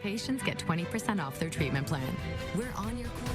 patients get 20% off their treatment plan. We're on your corner.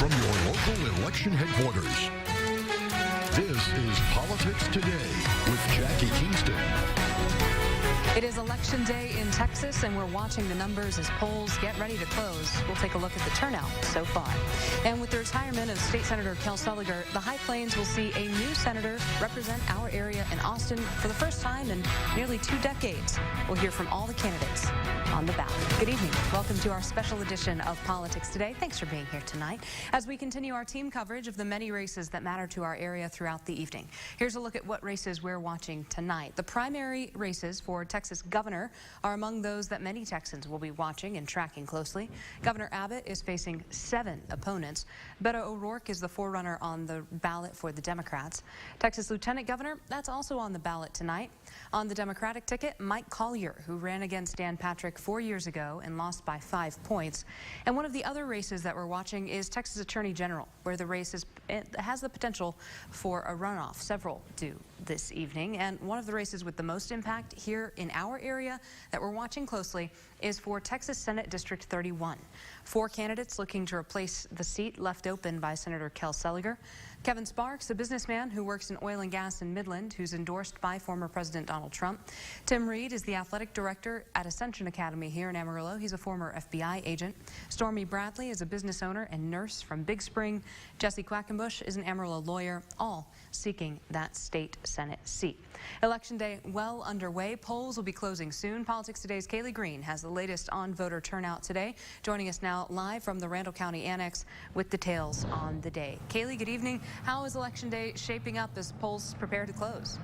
From your local election headquarters, this is Politics Today with Jackie Kingston. It is Election Day in Texas, and we're watching the numbers as polls get ready to close. We'll take a look at the turnout so far. And with the retirement of State Senator Kel Seliger, the High Plains will see a new senator represent our area in Austin for the first time in nearly 2 decades. We'll hear from all the candidates on the ballot. Good evening. Welcome to our special edition of Politics Today. Thanks for being here tonight as we continue our team coverage of the many races that matter to our area throughout the evening. Here's a look at what races we're watching tonight. The primary races for Texas Texas governor are among those that many Texans will be watching and tracking closely. Governor Abbott is facing 7 opponents. Beto O'Rourke is the forerunner on the ballot for the Democrats. Texas Lieutenant Governor, that's also on the ballot tonight. On the Democratic ticket, Mike Collier, who ran against Dan Patrick 4 years ago and lost by 5 points. And one of the other races that we're watching is Texas Attorney General, where the race has the potential for a runoff. Several do this evening. And one of the races with the most impact here in our area that we're watching closely is for Texas Senate District 31. 4 candidates looking to replace the seat left open by Senator Kel Seliger. Kevin Sparks, a businessman who works in oil and gas in Midland, who's endorsed by former President Donald Trump. Tim Reed is the athletic director at Ascension Academy here in Amarillo. He's a former FBI agent. Stormy Bradley is a business owner and nurse from Big Spring. Jesse Quackenbush is an Amarillo lawyer, all seeking that state Senate seat. Election day well underway. Polls will be closing soon. Politics Today's Kaylee Green has the latest on voter turnout today. Joining us now live from the Randall County Annex with details on the day. Kaylee, good evening. How is Election Day shaping up as polls prepare to close?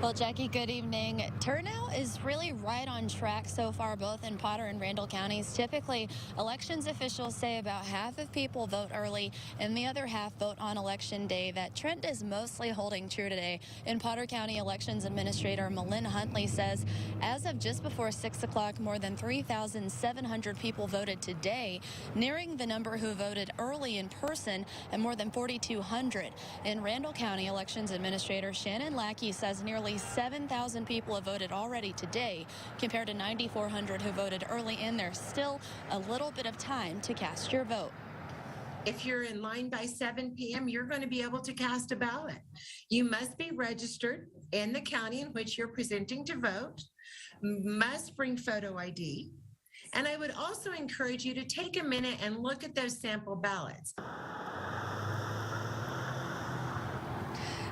Well, Jackie, good evening. Turnout is really right on track so far, both in Potter and Randall counties. Typically, elections officials say about half of people vote early and the other half vote on Election Day. That trend is mostly holding true today. In Potter County Elections Administrator Malin Huntley says, as of just before 6 o'clock, more than 3,700 people voted today, nearing the number who voted early in person and more than 4,200. In Randall County Elections Administrator Shannon Lackey says nearly 7,000 people have voted already today, compared to 9,400 who voted early, and there's still a little bit of time to cast your vote. If you're in line by 7 p.m., you're going to be able to cast a ballot. You must be registered in the county in which you're presenting to vote, must bring photo ID, and I would also encourage you to take a minute and look at those sample ballots.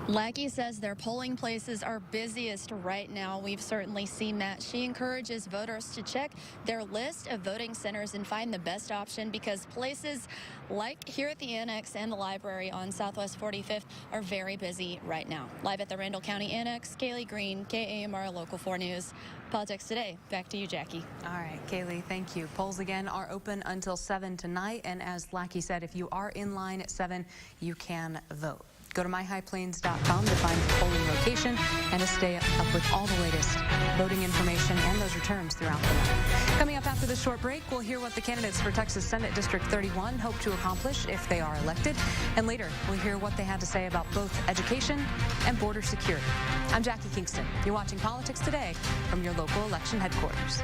Lackey says their polling places are busiest right now. We've certainly seen that. She encourages voters to check their list of voting centers and find the best option, because places like here at the Annex and the library on Southwest 45th are very busy right now. Live at the Randall County Annex, Kaylee Green, KAMR Local 4 News. Politics Today. Back to you, Jackie. All right, Kaylee, thank you. Polls again are open until 7 tonight. And as Lackey said, if you are in line at 7, you can vote. Go to myhighplains.com to find your polling location and to stay up with all the latest voting information and those returns throughout the night. Coming up after this short break, we'll hear what the candidates for Texas Senate District 31 hope to accomplish if they are elected. And later, we'll hear what they had to say about both education and border security. I'm Jackie Kingston. You're watching Politics Today from your local election headquarters.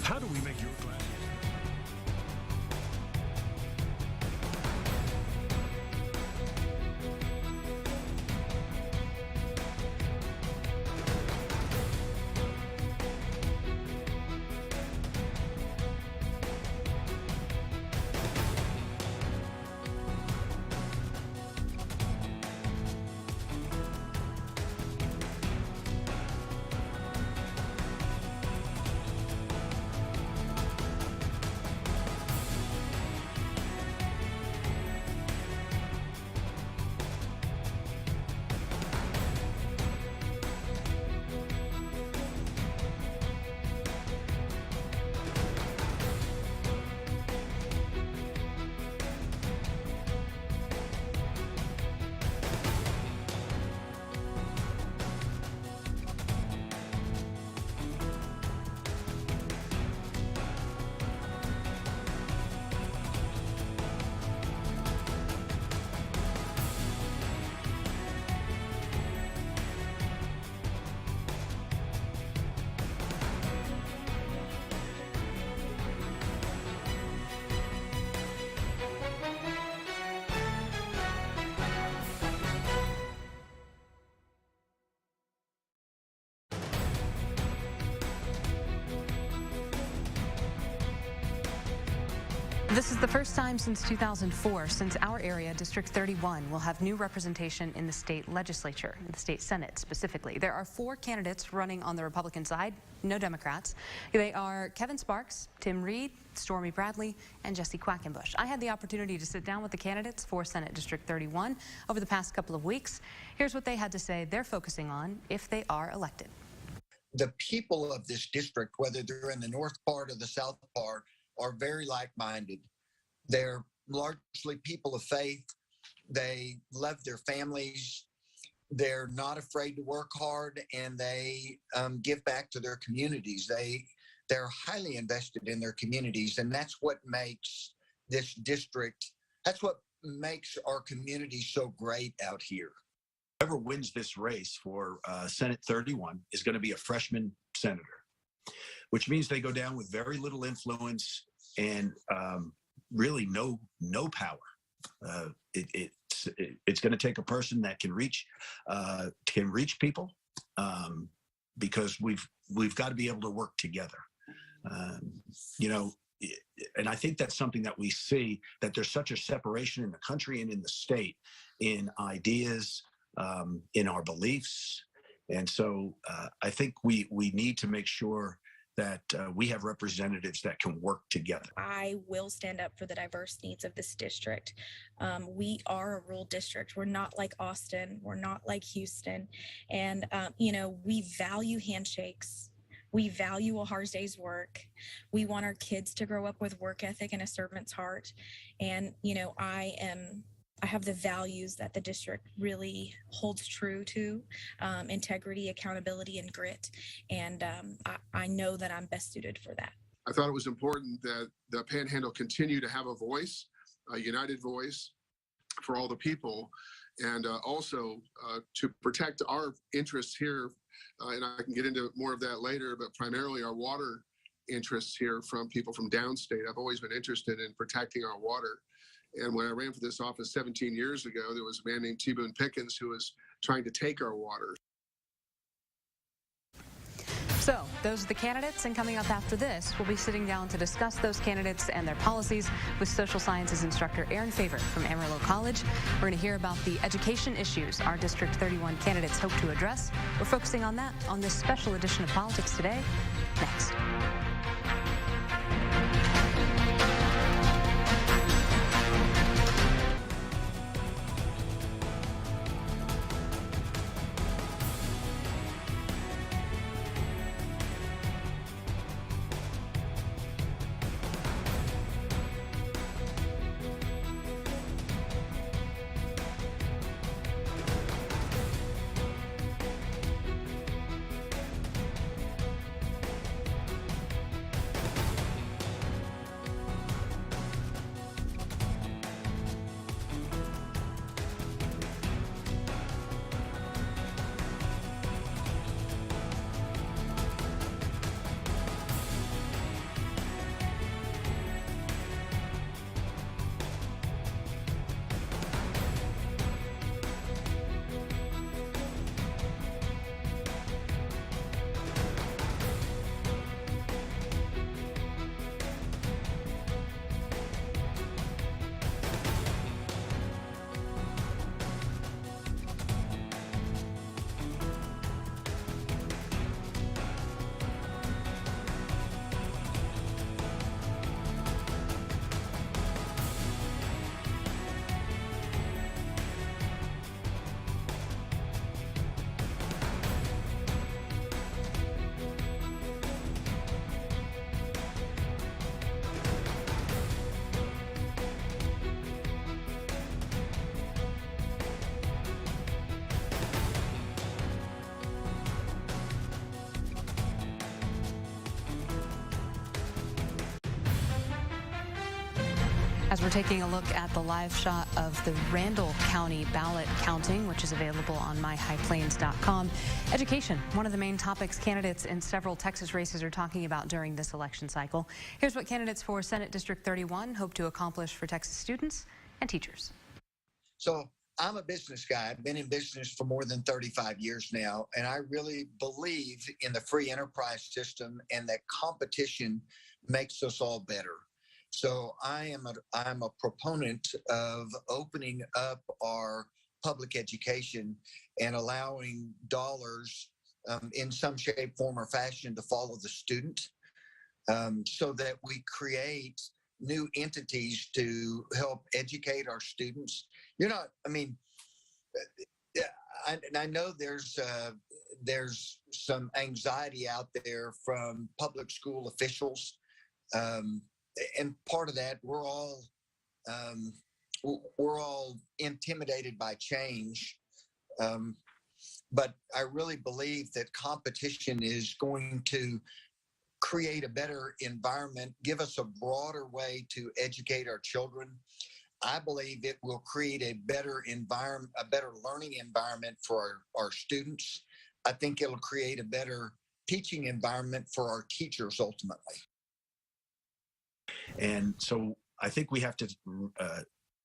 How do we make your class? This is the first time since 2004 since our area, District 31, will have new representation in the state legislature, in the state Senate specifically. There are 4 candidates running on the Republican side, no Democrats. They are Kevin Sparks, Tim Reed, Stormy Bradley, and Jesse Quackenbush. I had the opportunity to sit down with the candidates for Senate District 31 over the past couple of weeks. Here's what they had to say they're focusing on if they are elected. The people of this district, whether they're in the north part or the south part, are very like-minded. They're largely people of faith. They love their families. They're not afraid to work hard, and they give back to their communities. They're highly invested in their communities, and that's what makes this district, that's what makes our community so great out here. Whoever wins this race for Senate 31 is going to be a freshman senator, which means they go down with very little influence and really no power. It's going to take a person that can reach people, because we've got to be able to work together. And I think that's something that we see, that there's such a separation in the country and in the state in ideas, in our beliefs. And so I think we need to make sure that we have representatives that can work together. I will stand up for the diverse needs of this district. We are a rural district. We're not like Austin. We're not like Houston. And, we value handshakes. We value a hard day's work. We want our kids to grow up with work ethic and a servant's heart. And, I have the values that the district really holds true to, integrity, accountability, and grit. And I know that I'm best suited for that. I thought it was important that the Panhandle continue to have a voice, a united voice for all the people, and also to protect our interests here. And I can get into more of that later, but primarily our water interests here from people from downstate. I've always been interested in protecting our water. And when I ran for this office 17 years ago, there was a man named T. Boone Pickens who was trying to take our water. So those are the candidates, and coming up after this, we'll be sitting down to discuss those candidates and their policies with social sciences instructor Aaron Favor from Amarillo College. We're going to hear about the education issues our District 31 candidates hope to address. We're focusing on that on this special edition of Politics Today, next. As we're taking a look at the live shot of the Randall County ballot counting, which is available on myhighplains.com. Education, one of the main topics candidates in several Texas races are talking about during this election cycle. Here's what candidates for Senate District 31 hope to accomplish for Texas students and teachers. So I'm a business guy. I've been in business for more than 35 years now, and I really believe in the free enterprise system and that competition makes us all better. So I'm a proponent of opening up our public education and allowing dollars in some shape, form, or fashion to follow the student, so that we create new entities to help educate our students. I know there's some anxiety out there from public school officials, and part of that we're all intimidated by change. But I really believe that competition is going to create a better environment, give us a broader way to educate our children. I believe it will create a better environment, a better learning environment for our students. I think it'll create a better teaching environment for our teachers ultimately. And so I think we have to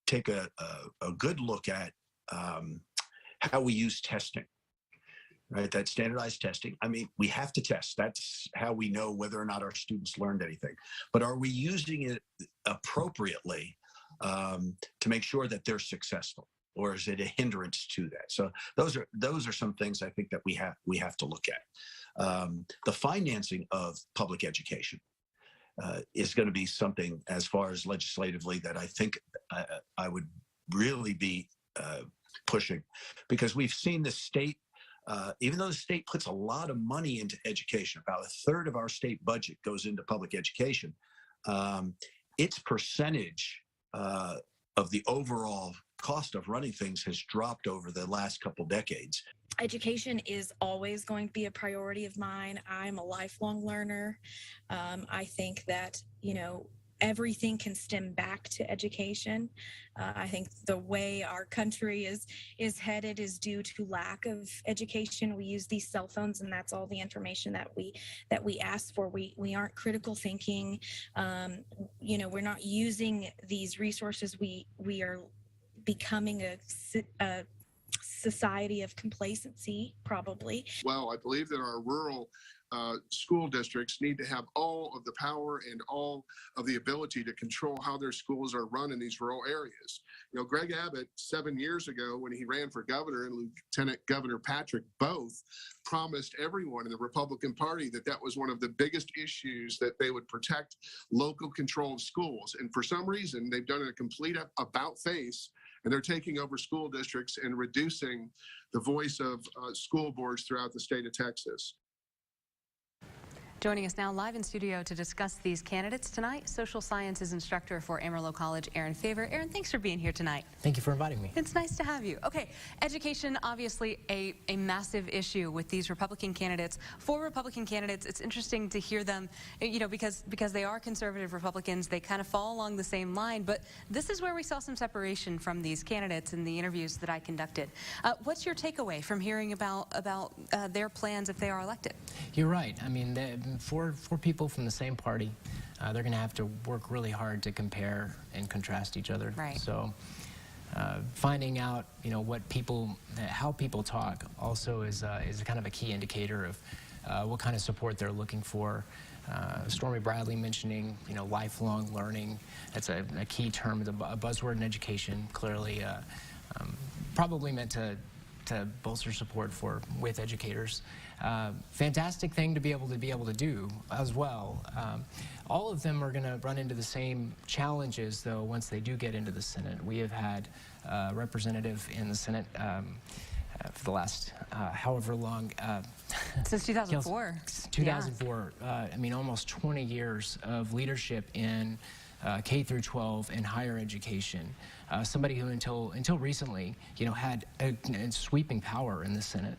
take a good look at how we use testing, right? That standardized testing. I mean, we have to test. That's how we know whether or not our students learned anything. But are we using it appropriately to make sure that they're successful, or is it a hindrance to that? So those are some things I think that we have to look at. The financing of public education is going to be something, as far as legislatively, that I think I would really be pushing, because we've seen the state, even though the state puts a lot of money into education, about a third of our state budget goes into public education, its percentage of the overall cost of running things has dropped over the last couple decades. Education is always going to be a priority of mine. I'm a lifelong learner. I think that, everything can stem back to education. I think the way our country is headed is due to lack of education. We use these cell phones, and that's all the information that we ask for. We aren't critical thinking. We're not using these resources. We are becoming a society of complacency, probably. Well, I believe that our rural school districts need to have all of the power and all of the ability to control how their schools are run in these rural areas. Greg Abbott, 7 years ago, when he ran for governor, and Lieutenant Governor Patrick both promised everyone in the Republican Party that was one of the biggest issues, that they would protect local control of schools. And for some reason, they've done a complete about-face, and they're taking over school districts and reducing the voice of school boards throughout the state of Texas. Joining us now live in studio to discuss these candidates tonight, social sciences instructor for Amarillo College, Aaron Favor. Aaron, thanks for being here tonight. Thank you for inviting me. It's nice to have you. Okay, education, obviously a massive issue with these Republican candidates. For Republican candidates, it's interesting to hear them, because they are conservative Republicans, they kind of fall along the same line, but this is where we saw some separation from these candidates in the interviews that I conducted. What's your takeaway from hearing about their plans if they are elected? You're right. I mean, for people from the same party, they're going to have to work really hard to compare and contrast each other. Right. So finding out, how people talk also is kind of a key indicator of what kind of support they're looking for. Stormy Bradley mentioning, lifelong learning. That's a key term, a buzzword in education, clearly probably meant to bolster support with educators. Fantastic thing to be able to do as well. All of them are going to run into the same challenges, though, once they do get into the Senate. We have had a representative in the Senate for the last however long. Since 2004. 2004. Yeah. I mean, almost 20 years of leadership in K through 12 and higher education. Somebody who until recently, had a sweeping power in the Senate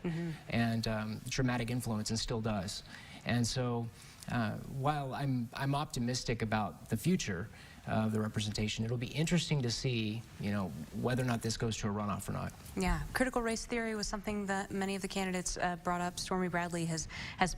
and dramatic influence, and still does. And so, while I'm optimistic about the future of the representation, it'll be interesting to see, whether or not this goes to a runoff or not. Yeah, critical race theory was something that many of the candidates brought up. Stormy Bradley has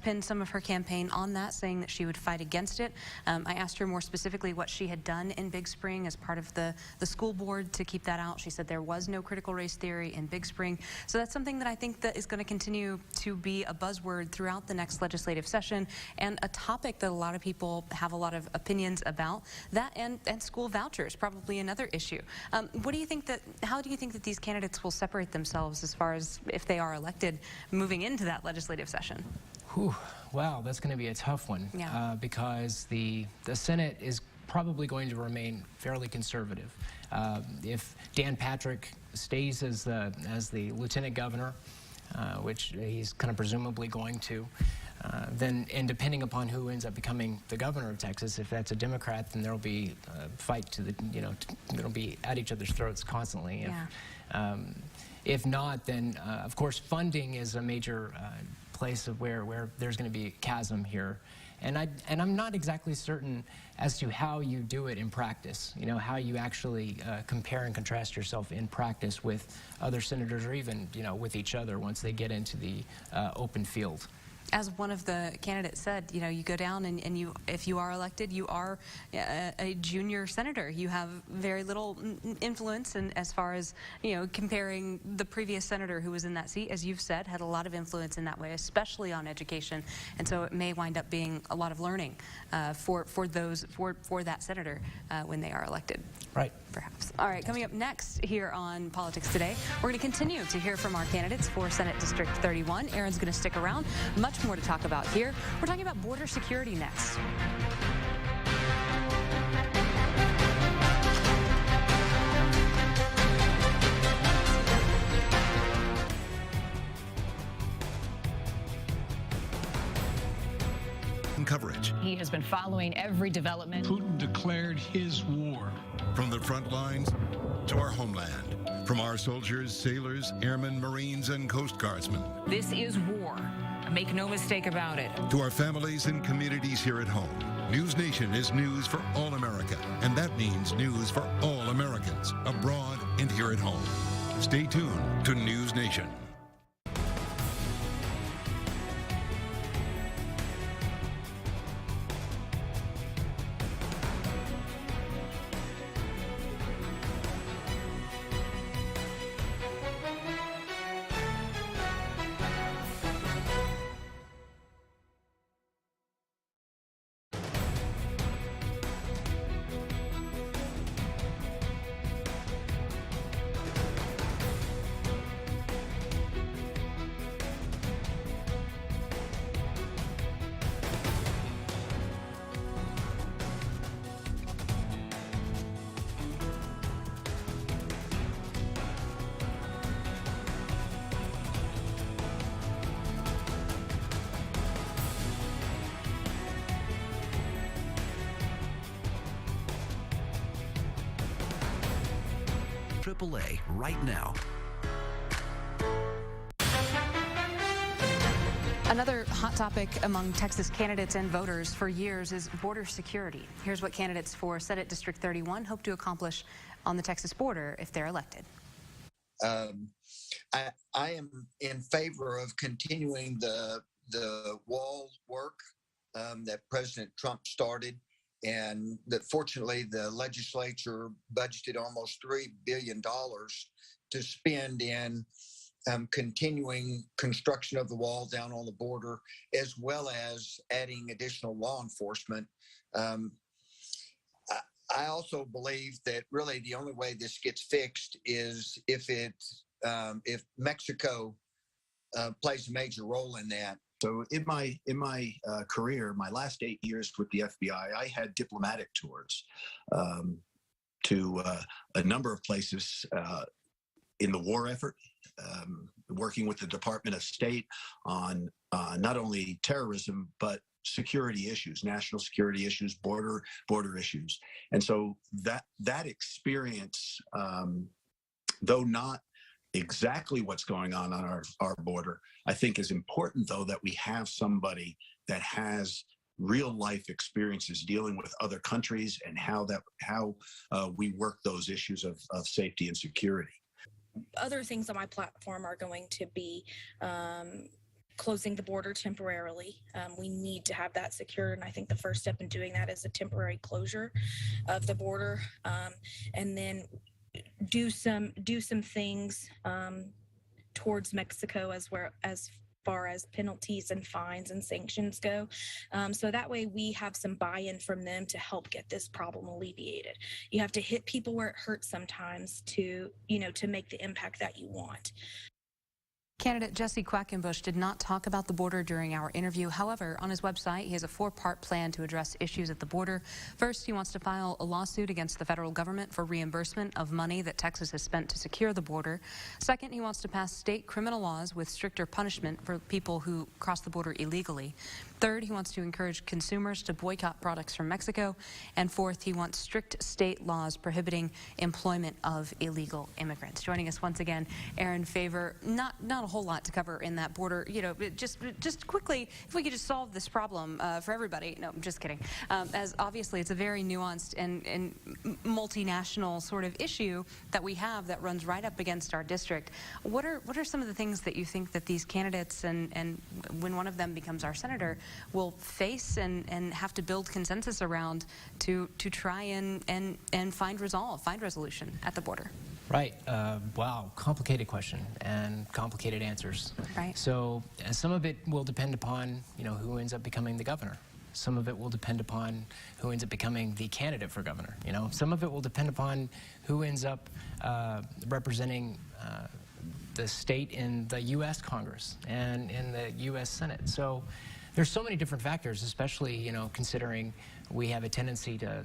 pinned some of her campaign on that, saying that she would fight against it. I asked her more specifically what she had done in Big Spring as part of the school board to keep that out. She said there was no critical race theory in Big Spring. So that's something that I think that is going to continue to be a buzzword throughout the next legislative session, and a topic that a lot of people have a lot of opinions about. That and and school vouchers, probably another issue. What do you think that? How do you think that these candidates will separate themselves as far as if they are elected moving into that legislative session? Whew, wow, that's going to be a tough one. Yeah. Because the Senate is probably going to remain fairly conservative. If Dan Patrick stays as the lieutenant governor, which he's kind of presumably going to, then, and depending upon who ends up becoming the governor of Texas, if that's a Democrat, then there'll be a fight to the, there'll be at each other's throats constantly. If not, then of course funding is a major place of where there's going to be a chasm here. And I'm not exactly certain as to how you do it in practice, how you actually compare and contrast yourself in practice with other senators or even, with each other once they get into the open field. As one of the candidates said, you go down and if you are elected, you are a junior senator. You have very little influence, and as far as comparing the previous senator who was in that seat, as you've said, had a lot of influence in that way, especially on education. And so it may wind up being a lot of learning for that senator when they are elected. Right. Perhaps. All right, coming up next here on Politics Today, we're going to continue to hear from our candidates for Senate District 31. Aaron's going to stick around. Much more to talk about here. We're talking about border security next. Coverage. He has been following every development. Putin declared his war. From the front lines to our homeland. From our soldiers, sailors, airmen, Marines, and Coast Guardsmen. This is war. Make no mistake about it. To our families and communities here at home. News Nation is news for all America. And that means news for all Americans, abroad and here at home. Stay tuned to News Nation. AAA right now. Another hot topic among Texas candidates and voters for years is border security. Here's what candidates for Senate District 31 hope to accomplish on the Texas border if they're elected. I am in favor of continuing the wall work that President Trump started, and that fortunately the legislature budgeted almost $3 billion to spend in continuing construction of the wall down on the border, as well as adding additional law enforcement. I also believe that really the only way this gets fixed is if Mexico plays a major role in that. So in my career, my last 8 years with the FBI, I had diplomatic tours to a number of places in the war effort, working with the Department of State on not only terrorism but security issues, national security issues, border issues. And so that experience, though not exactly what's going on our border, I think is important, though, that we have somebody that has real life experiences dealing with other countries and how we work those issues of safety and security. Other things on my platform are going to be closing the border temporarily. We need to have that secured, and I think the first step in doing that is a temporary closure of the border, and then do some things towards Mexico as far as penalties and fines and sanctions go. So that way we have some buy-in from them to help get this problem alleviated. You have to hit people where it hurts sometimes to, to make the impact that you want. Candidate Jesse Quackenbush did not talk about the border during our interview. However, on his website, he has a 4-part plan to address issues at the border. First, he wants to file a lawsuit against the federal government for reimbursement of money that Texas has spent to secure the border. Second, he wants to pass state criminal laws with stricter punishment for people who cross the border illegally. Third, he wants to encourage consumers to boycott products from Mexico. And fourth, he wants strict state laws prohibiting employment of illegal immigrants. Joining us once again, Aaron Favor. Not a whole lot to cover in that border. Just quickly, if we could just solve this problem for everybody. No, I'm just kidding. As obviously it's a very nuanced and multinational sort of issue that we have that runs right up against our district. What are some of the things that you think that these candidates and when one of them becomes our senator will face and have to build consensus around to try and find resolution at the border? Right. Wow. Complicated question and complicated answers. Right. So some of it will depend upon, who ends up becoming the governor. Some of it will depend upon who ends up becoming the candidate for governor. Some of it will depend upon who ends up representing the state in the U.S. Congress and in the U.S. Senate. So there's so many different factors, especially, considering we have a tendency to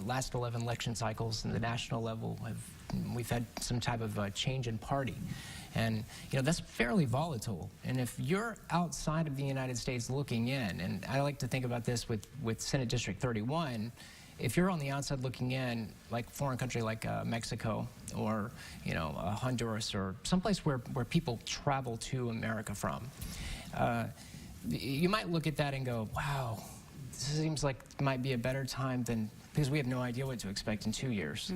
last 11 election cycles in the national level we've had some type of change in party. And, that's fairly volatile. And if you're outside of the United States looking in, and I like to think about this with Senate District 31, if you're on the outside looking in, like foreign country like Mexico or, Honduras or someplace where people travel to America from, you might look at that and go, wow, this seems like it might be a better time because we have no idea what to expect in 2 years.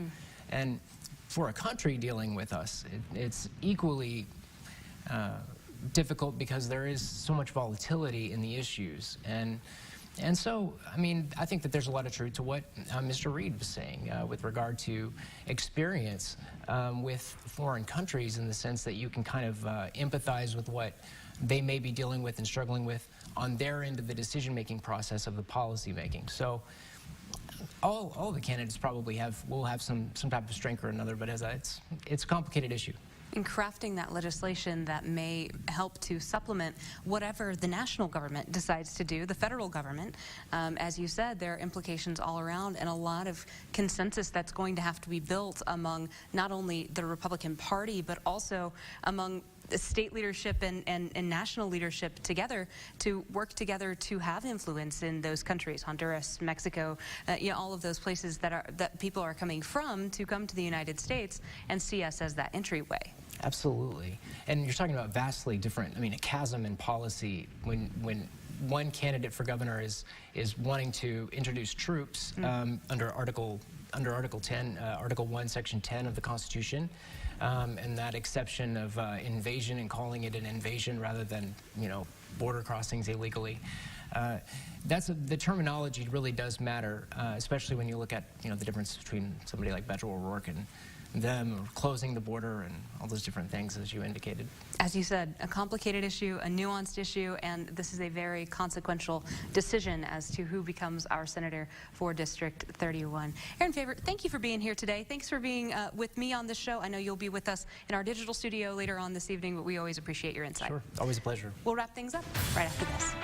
And for a country dealing with us, it's equally difficult because there is so much volatility in the issues. And so, I think that there's a lot of truth to what Mr. Reed was saying with regard to experience with foreign countries, in the sense that you can kind of empathize with what they may be dealing with and struggling with on their end of the decision-making process of the policy making. So all the candidates probably will have some type of strength or another, but it's a complicated issue. In crafting that legislation that may help to supplement whatever the national government decides to do, the federal government, as you said, there are implications all around and a lot of consensus that's going to have to be built among not only the Republican Party, but also among the state leadership and national leadership together to work together to have influence in those countries, Honduras, Mexico, all of those places that people are coming from to come to the United States and see us as that entryway. Absolutely. And you're talking about vastly different, a chasm in policy when one candidate for governor is wanting to introduce troops under Article 10, Article 1, Section 10 of the Constitution, and that exception of invasion and calling it an invasion rather than, border crossings illegally. The terminology really does matter, especially when you look at, the difference between somebody like Beto O'Rourke and them closing the border and all those different things, as you indicated. As you said, a complicated issue, a nuanced issue, and this is a very consequential decision as to who becomes our senator for District 31. Aaron Favor, thank you for being here today. Thanks for being with me on this show. I know you'll be with us in our digital studio later on this evening, but we always appreciate your insight. Sure, always a pleasure. We'll wrap things up right after this.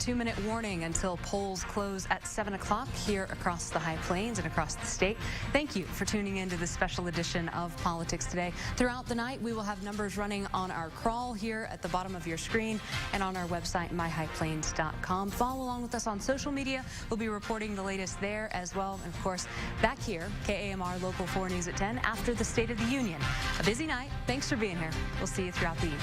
2-minute warning until polls close at 7 o'clock here across the High Plains and across the state. Thank you for tuning in to this special edition of Politics Today. Throughout the night, we will have numbers running on our crawl here at the bottom of your screen and on our website, myhighplains.com. Follow along with us on social media. We'll be reporting the latest there as well. And of course, back here, KAMR Local 4 News at 10 after the State of the Union. A busy night. Thanks for being here. We'll see you throughout the evening.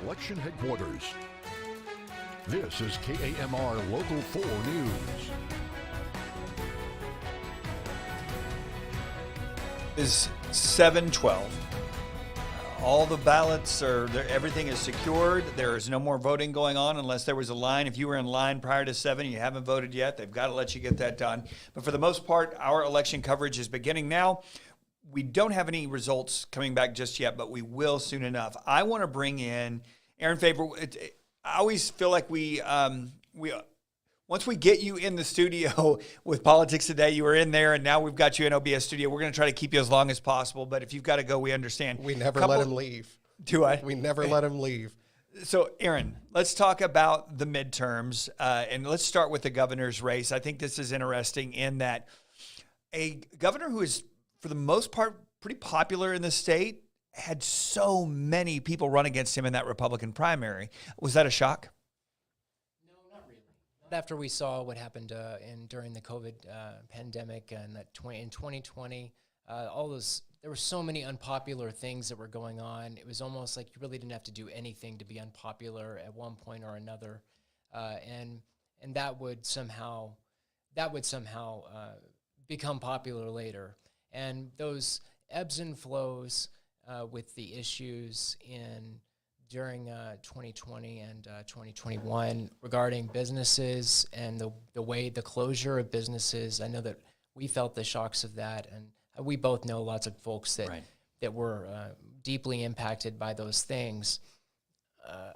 election headquarters. This is KAMR Local 4 News. Is 7:12. All the ballots are there, everything is secured. There is no more voting going on unless there was a line. If you were in line prior to 7 and you haven't voted yet, they've got to let you get that done. But for the most part, our election coverage is beginning now. We don't have any results coming back just yet, but we will soon enough. I want to bring in Aaron Favor. I always feel like we once we get you in the studio with Politics Today, you were in there, and now we've got you in OBS studio. We're going to try to keep you as long as possible, but if you've got to go, we understand. We never let him leave. Do I? We never let him leave. So, Aaron, let's talk about the midterms, and let's start with the governor's race. I think this is interesting in that a governor who is, for the most part, pretty popular in the state had so many people run against him in that Republican primary. Was that a shock? After we saw what happened during the COVID pandemic and in 2020, there were so many unpopular things that were going on. It was almost like you really didn't have to do anything to be unpopular at one point or another, and that would somehow become popular later. And those ebbs and flows with the issues during 2020 and 2021 regarding businesses and the closure of businesses. I know that we felt the shocks of that, and we both know lots of folks that were deeply impacted by those things.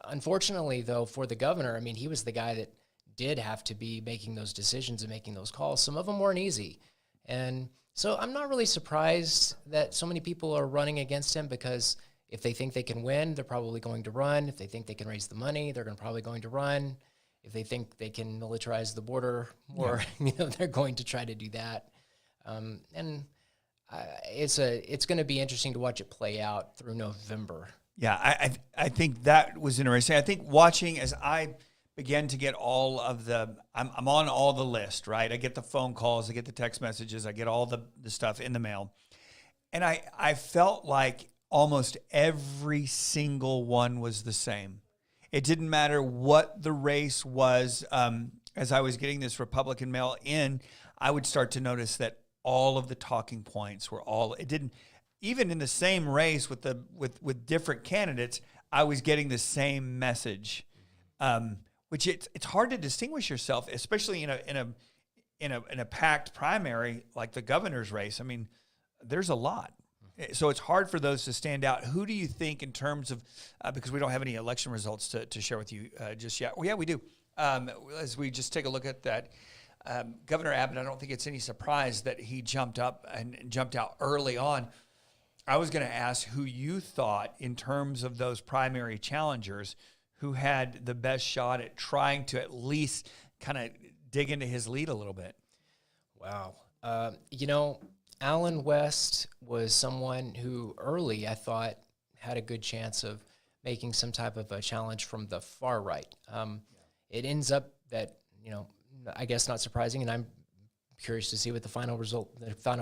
Unfortunately, though, for the governor, I mean, he was the guy that did have to be making those decisions and making those calls. Some of them weren't easy. And so I'm not really surprised that so many people are running against him, because if they think they can win, they're probably going to run. If they think they can raise the money, they're probably going to run. If they think they can militarize the border more, they're going to try to do that. It's going to be interesting to watch it play out through November. Yeah, I think that was interesting. I think watching as I began to get all of I'm on all the list, right? I get the phone calls, I get the text messages, I get all the stuff in the mail. And I felt like almost every single one was the same. It didn't matter what the race was. As I was getting this Republican mail in, I would start to notice that all of the talking points were even in the same race with different candidates, I was getting the same message, which it's hard to distinguish yourself, especially in a packed primary like the governor's race. I mean, there's a lot. So it's hard for those to stand out. Who do you think in terms of, because we don't have any election results to share with you just yet. Well, yeah, we do. As we just take a look at that, Governor Abbott, I don't think it's any surprise that he jumped up and jumped out early on. I was going to ask who you thought in terms of those primary challengers who had the best shot at trying to at least kind of dig into his lead a little bit. Wow. Alan West was someone who early I thought had a good chance of making some type of a challenge from the far right. It ends up that, I guess not surprising, and I'm curious to see what the final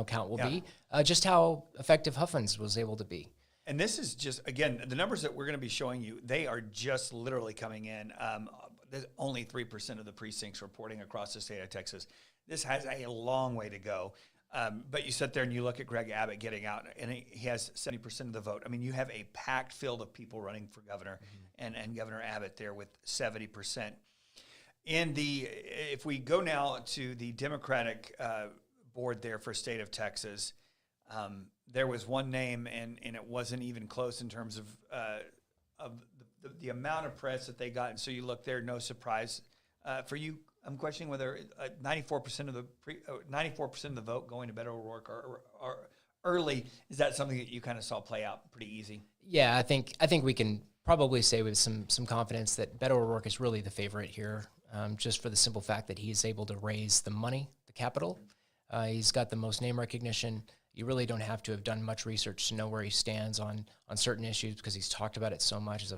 count will be, just how effective Huffins was able to be. And this is just, again, the numbers that we're going to be showing you, they are just literally coming in. There's only 3% of the precincts reporting across the state of Texas. This has a long way to go. But you sit there and you look at Greg Abbott getting out, and he has 70% of the vote. I mean, you have a packed field of people running for governor, and Governor Abbott there with 70%. If we go now to the Democratic board there for state of Texas, there was one name, and it wasn't even close in terms of the amount of press that they got. And so you look there, no surprise for you. I'm questioning whether 94% of the vote going to Beto O'Rourke or early, is that something that you kind of saw play out pretty easy? Yeah, I think we can probably say with some confidence that Beto O'Rourke is really the favorite here, just for the simple fact that he's able to raise the money, the capital. He's got the most name recognition. You really don't have to have done much research to know where he stands on certain issues, because he's talked about it so much as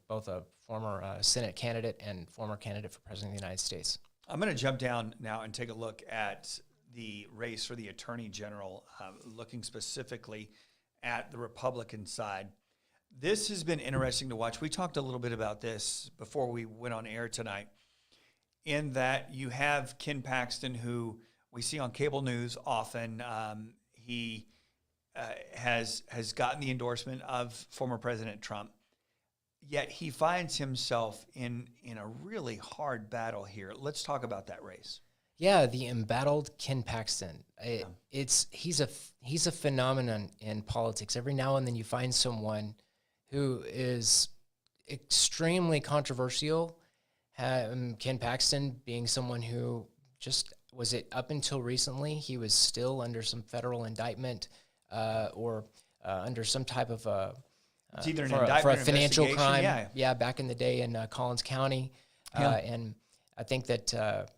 both a former Senate candidate and former candidate for President of the United States. I'm going to jump down now and take a look at the race for the Attorney General, looking specifically at the Republican side. This has been interesting to watch. We talked a little bit about this before we went on air tonight, in that you have Ken Paxton, who we see on cable news often. He has gotten the endorsement of former President Trump, yet he finds himself in a really hard battle here. Let's talk about that race. Yeah, the embattled Ken Paxton. He's a phenomenon in politics. Every now and then you find someone who is extremely controversial. Ken Paxton being someone who just was it up until recently, he was still under some federal indictment or under some type of it's either an for indictment a or financial investigation, crime. yeah. Back in the day in Collins County, and I think that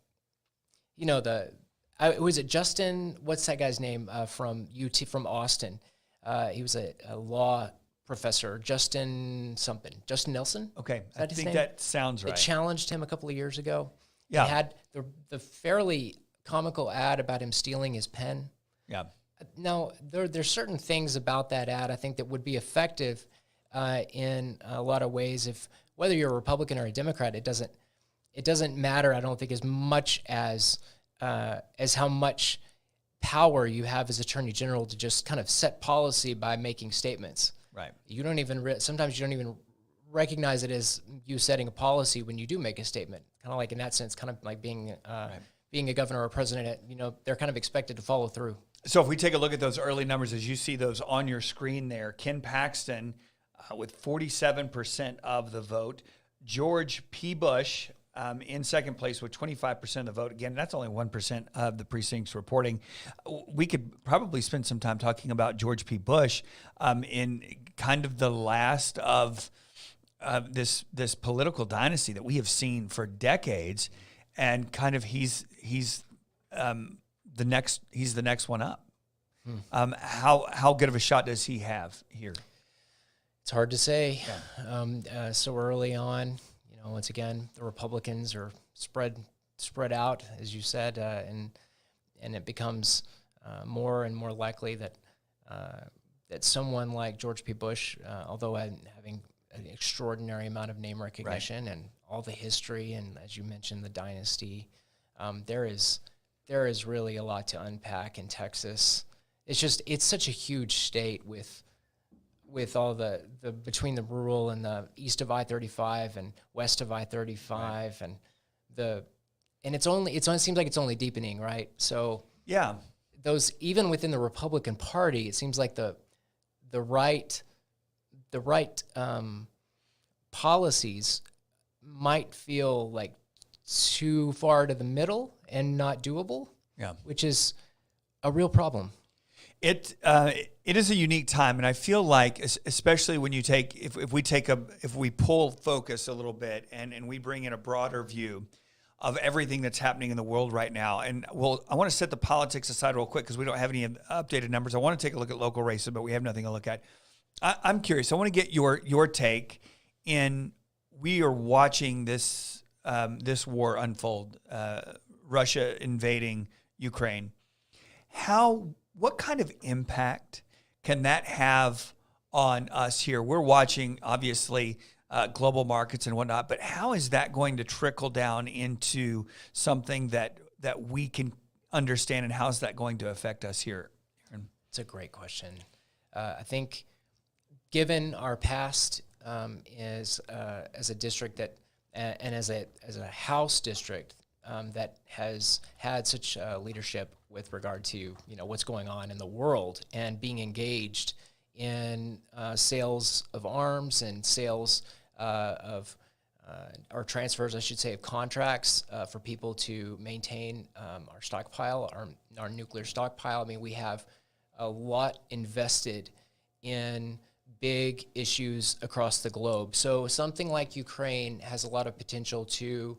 was it Justin? What's that guy's name from UT from Austin? He was a law professor, Justin Nelson. Okay, I think that sounds right. They challenged him a couple of years ago. Yeah, he had the fairly comical ad about him stealing his pen. Yeah. Now there's certain things about that ad I think that would be effective in a lot of ways. If whether you're a Republican or a Democrat, it doesn't matter. I don't think as much as how much power you have as Attorney General to just kind of set policy by making statements. Right. You don't even sometimes you don't even recognize it as you setting a policy when you do make a statement. Kind of like in that sense, kind of like being a governor or president. They're kind of expected to follow through. So if we take a look at those early numbers, as you see those on your screen there, Ken Paxton with 47% of the vote, George P. Bush in second place with 25% of the vote. Again, that's only 1% of the precincts reporting. We could probably spend some time talking about George P. Bush in kind of the last of this political dynasty that we have seen for decades, and kind of he's the next one up. How good of a shot does he have here? It's hard to say. So early on. Once again, the Republicans are spread out, as you said, and it becomes more and more likely that someone like George P. Bush, although having an extraordinary amount of name recognition and all the history, and as you mentioned, the dynasty, there is really a lot to unpack in Texas. It's such a huge state with all the between the rural and the east of I-35 and west of I-35, right. and it seems like it's only deepening, right? So yeah, those even within the Republican Party, it seems like the right policies might feel like too far to the middle and not doable. Yeah, which is a real problem. It is a unique time, and I feel like, especially when you take, if we pull focus a little bit and we bring in a broader view of everything that's happening in the world right now. And I want to set the politics aside real quick because we don't have any updated numbers. I want to take a look at local races, but we have nothing to look at. I'm curious. I want to get your take in. We are watching this war unfold, Russia invading Ukraine. What kind of impact can that have on us here? We're watching, obviously, global markets and whatnot, but how is that going to trickle down into something that we can understand, and how is that going to affect us here? It's a great question. I think, given our past as a district that, and as a House district that has had such leadership with regard to what's going on in the world and being engaged in sales of arms and sales or transfers, I should say, of contracts for people to maintain our stockpile, our nuclear stockpile. I mean, we have a lot invested in big issues across the globe. So something like Ukraine has a lot of potential to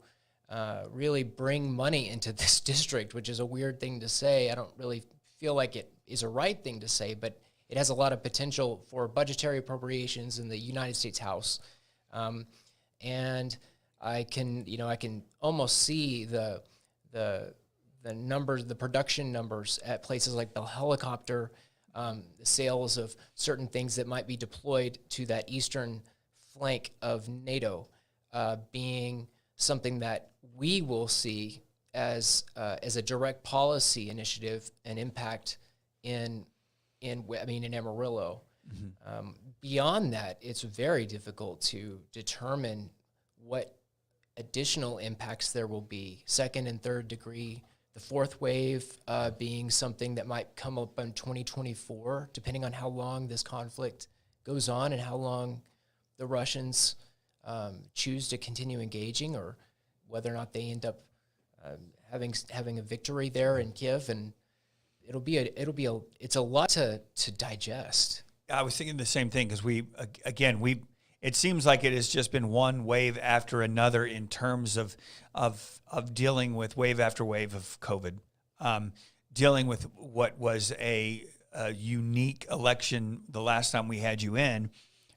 really bring money into this district, which is a weird thing to say. I don't really feel like it is a right thing to say, but it has a lot of potential for budgetary appropriations in the United States House. And I can almost see the numbers, the production numbers at places like the helicopter the sales of certain things that might be deployed to that eastern flank of NATO being something that we will see as a direct policy initiative and impact in Amarillo. Beyond that, it's very difficult to determine what additional impacts there will be, second and third degree, the fourth wave being something that might come up in 2024, depending on how long this conflict goes on and how long the Russians choose to continue engaging, or whether or not they end up having a victory there in Kiev. And it's a lot to digest. I was thinking the same thing, because it seems like it has just been one wave after another in terms of dealing with wave after wave of COVID, dealing with what was a unique election the last time we had you in,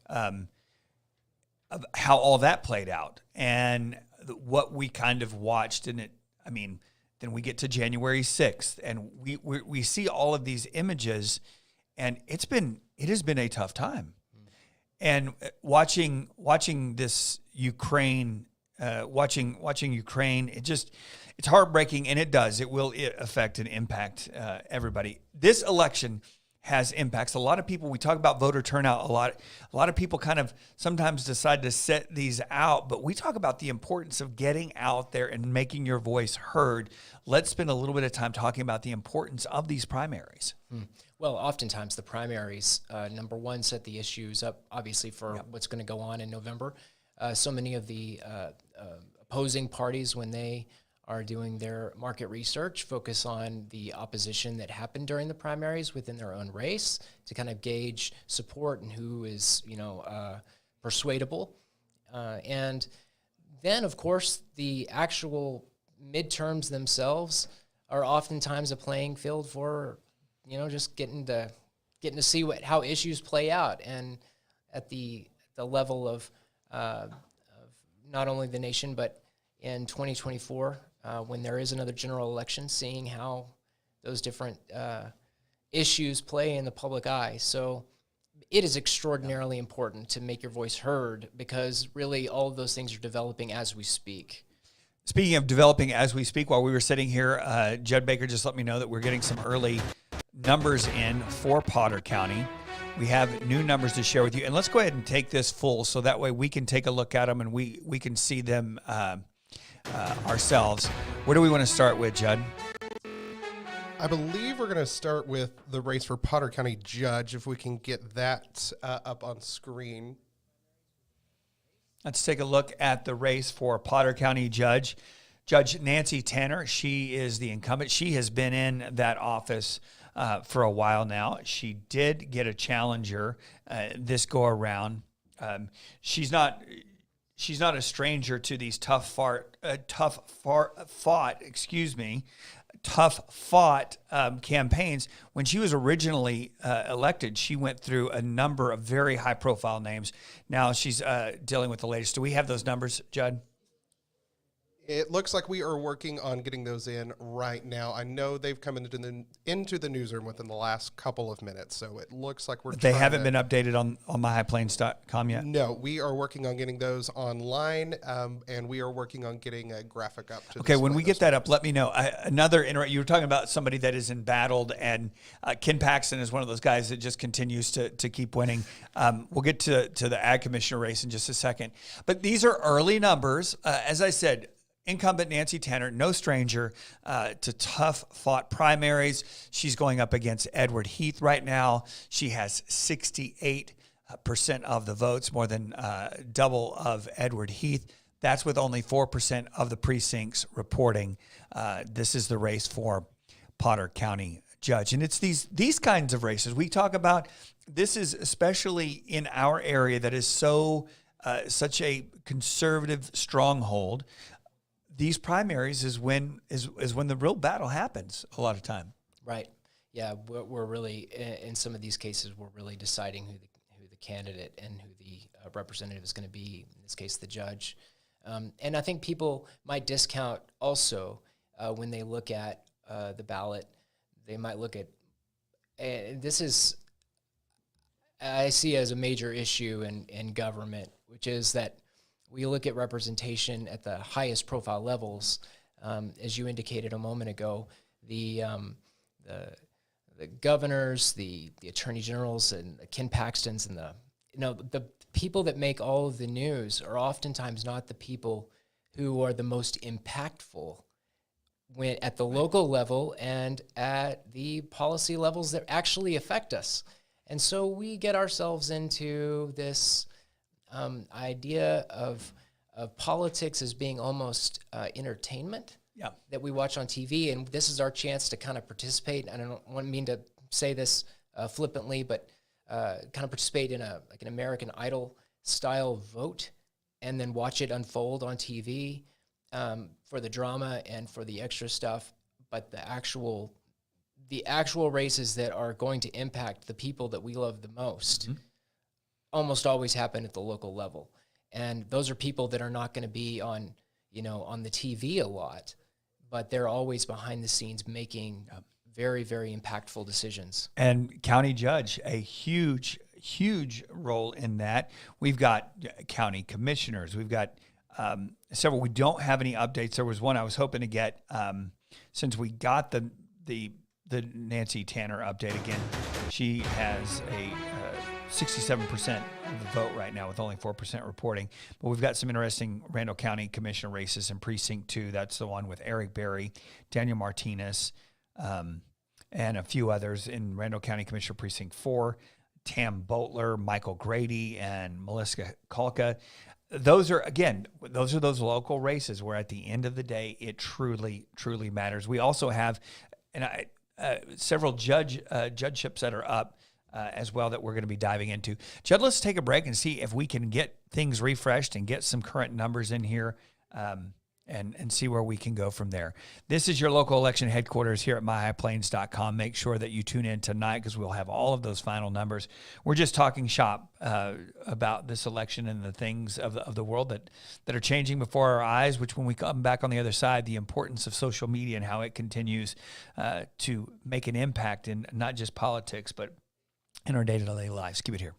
of how all that played out and what we kind of watched. And then we get to January 6th and we see all of these images, and it has been a tough time. And watching this Ukraine, watching Ukraine, it's heartbreaking, and it will affect and impact everybody. This election has impacts. A lot of people, we talk about voter turnout a lot. A lot of people kind of sometimes decide to set these out, but we talk about the importance of getting out there and making your voice heard. Let's spend a little bit of time talking about the importance of these primaries. Well, oftentimes the primaries, number one, set the issues up, obviously, for what's going to go on in November. So many of the opposing parties, when they are doing their market research, focus on the opposition that happened during the primaries within their own race to kind of gauge support and who is, persuadable. And then, of course, the actual midterms themselves are oftentimes a playing field for just getting to see how issues play out, and at the level of not only the nation, but in 2024, when there is another general election, seeing how those different issues play in the public eye. So it is extraordinarily important to make your voice heard, because really all of those things are developing as we speak. Speaking of developing as we speak, while we were sitting here, Judd Baker just let me know that we're getting some early numbers in for Potter County. We have new numbers to share with you, and let's go ahead and take this full so that way we can take a look at them and we can see them ourselves. Where do we want to start with, Judd? I believe we're going to start with the race for Potter County Judge, if we can get that up on screen. Let's take a look at the race for Potter County Judge. Judge Nancy Tanner, she is the incumbent. She has been in that office for a while now. She did get a challenger this go around. She's not a stranger to these tough fought campaigns. When she was originally elected, she went through a number of very high-profile names. Now she's dealing with the latest. Do we have those numbers, Judd? It looks like we are working on getting those in right now. I know they've come into the newsroom within the last couple of minutes, so it looks like we're. They haven't been updated on myhighplains.com yet. No, we are working on getting those online, and we are working on getting a graphic up. Okay, when we get that up, let me know. You were talking about somebody that is embattled, and Ken Paxton is one of those guys that just continues to keep winning. We'll get to the Ag Commissioner race in just a second, but these are early numbers. As I said, incumbent Nancy Tanner, no stranger to tough-fought primaries. She's going up against Edward Heath right now. She has 68% of the votes, more than double of Edward Heath. That's with only 4% of the precincts reporting. This is the race for Potter County Judge. And it's these kinds of races we talk about. This is especially in our area that is such a conservative stronghold. These primaries is when the real battle happens a lot of time. Right. Yeah, we're really, in some of these cases, we're really deciding who the candidate and who the representative is going to be, in this case, the judge. And I think people might discount also when they look at the ballot, they might look at this is, I see as a major issue in government, which is that we look at representation at the highest profile levels. As you indicated a moment ago, the governors, the attorney generals, and the Ken Paxtons, and the people that make all of the news are oftentimes not the people who are the most impactful when at the local level and at the policy levels that actually affect us. And so we get ourselves into this idea of politics as being almost entertainment that we watch on TV, and this is our chance to kind of participate. I don't mean to say this flippantly, but kind of participate in an American Idol style vote, and then watch it unfold on TV for the drama and for the extra stuff. But the actual races that are going to impact the people that we love the most almost always happen at the local level. And those are people that are not going to be on the TV a lot, but they're always behind the scenes making very, very impactful decisions. And county judge, a huge role in that. We've got county commissioners. We've got several. We don't have any updates. There was one I was hoping to get since we got the Nancy Tanner update again. She has a 67% of the vote right now with only 4% reporting. But we've got some interesting Randall County Commissioner races in Precinct 2. That's the one with Eric Berry, Daniel Martinez, and a few others in Randall County Commissioner Precinct 4, Tam Boatler, Michael Grady, and Melissa Kalka. Those are those local races where at the end of the day, it truly matters. We also have several judgeships that are up as well that we're going to be diving into. Judd, let's take a break and see if we can get things refreshed and get some current numbers in here and see where we can go from there. This is your local election headquarters here at myhighplains.com. Make sure that you tune in tonight because we'll have all of those final numbers. We're just talking shop about this election and the things of the world that are changing before our eyes, which when we come back on the other side, the importance of social media and how it continues to make an impact in not just politics, but in our day-to-day lives. Keep it here.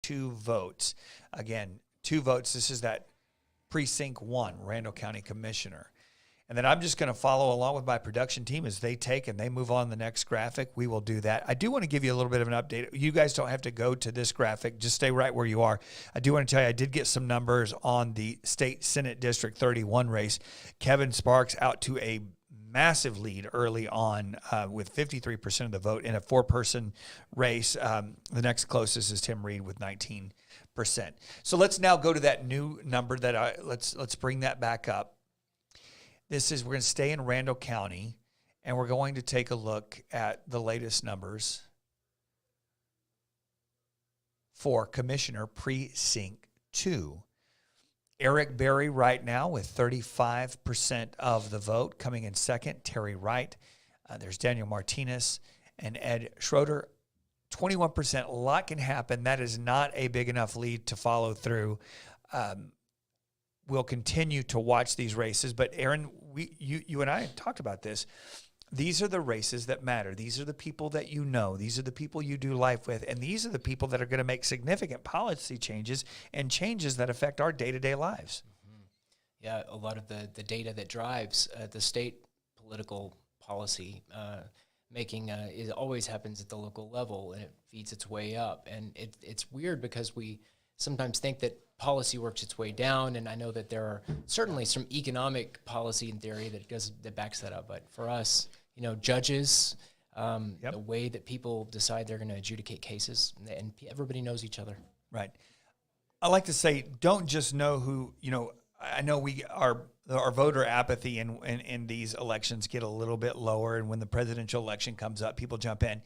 2 votes. Again, 2 votes. This is that Precinct 1, Randall County Commissioner. And then I'm just going to follow along with my production team as they take and they move on the next graphic. We will do that. I do want to give you a little bit of an update. You guys don't have to go to this graphic. Just stay right where you are. I do want to tell you I did get some numbers on the State Senate District 31 race. Kevin Sparks out to a massive lead early on with 53% of the vote in a 4-person race. The next closest is Tim Reed with 19%. So let's now go to that new number that let's bring that back up. We're going to stay in Randall County, and we're going to take a look at the latest numbers for Commissioner Precinct 2. Eric Berry right now with 35% of the vote. Coming in second, Terry Wright. There's Daniel Martinez and Ed Schroeder. 21%. A lot can happen. That is not a big enough lead to follow through. We'll continue to watch these races. But, Aaron, you and I have talked about this. These are the races that matter. These are the people that you know. These are the people you do life with. And these are the people that are going to make significant policy changes and changes that affect our day-to-day lives. Mm-hmm. Yeah, a lot of the data that drives the state political policy making it always happens at the local level, and it feeds its way up. And it's weird because we sometimes think that policy works its way down, and I know that there are certainly some economic policy in theory that backs that up. But for us, judges, the way that people decide they're going to adjudicate cases, and everybody knows each other. Right. I like to say, don't just know who, I know our voter apathy in these elections get a little bit lower, and when the presidential election comes up, people jump in.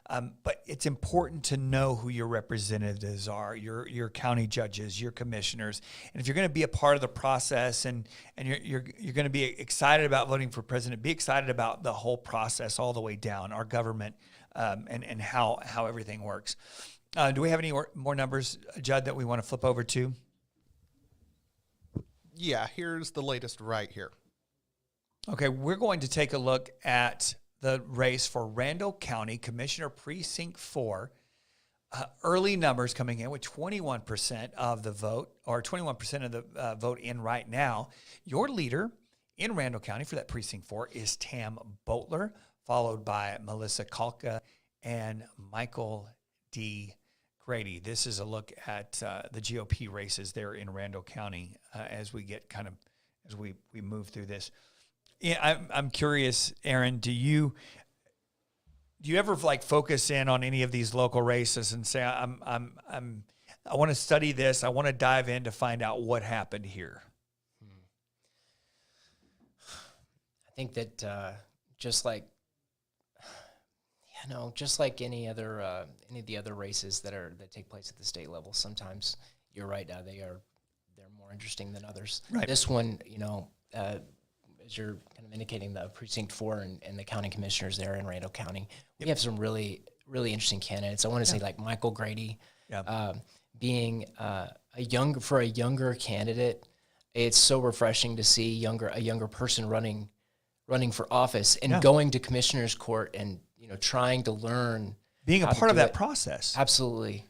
But it's important to know who your representatives are, your county judges, your commissioners. And if you're going to be a part of the process and you're going to be excited about voting for president, be excited about the whole process all the way down, our government, and how everything works. Do we have any more numbers, Judd, that we want to flip over to? Yeah, here's the latest right here. Okay, we're going to take a look at the race for Randall County Commissioner Precinct 4. Early numbers coming in with 21% of the vote, or 21% of the vote in right now. Your leader in Randall County for that Precinct 4 is Tam Boatler, followed by Melissa Kalka and Michael D. Grady. This is a look at the GOP races there in Randall County as we move through this. Yeah, I'm curious, Aaron. Do you ever focus in on any of these local races and say, I want to study this, I want to dive in to find out what happened here? I think that just like any of the other races that take place at the state level, sometimes you're right. They're more interesting than others. Right. This one, as you're kind of indicating, the Precinct 4 and the county commissioners there in Randall County, we have some really, really interesting candidates. I want to say like Michael Grady, being a younger candidate, it's so refreshing to see a younger person running for office and going to commissioner's court and trying to learn, being a part of that process. Absolutely,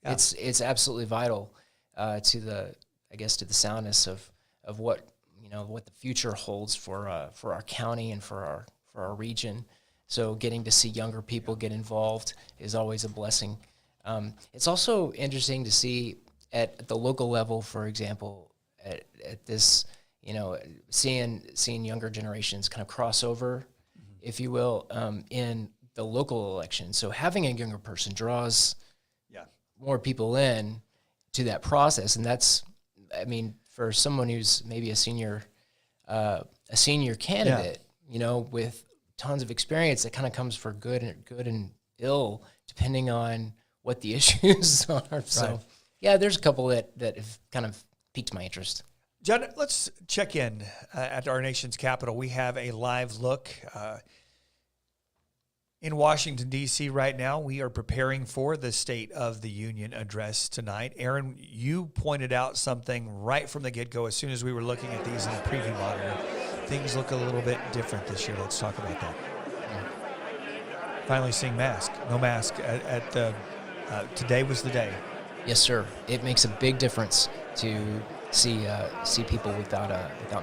it's absolutely vital to the soundness of what what the future holds for our county and for our region. So getting to see younger people get involved is always a blessing. It's also interesting to see at the local level, for example, at this, seeing younger generations kind of cross over, if you will, in the local election. So having a younger person draws more people in to that process, and that's, for someone who's maybe a senior candidate, with tons of experience, that kind of comes for good and ill, depending on what the issues are. Right. So, there's a couple that have kind of piqued my interest. Judd, let's check in at our nation's capital. We have a live look in Washington, D.C. right now. We are preparing for the State of the Union address tonight. Aaron, you pointed out something right from the get-go as soon as we were looking at these in the preview monitor. Things look a little bit different this year. Let's talk about that. Finally seeing no mask at the today was the day. Yes, sir. It makes a big difference to see people without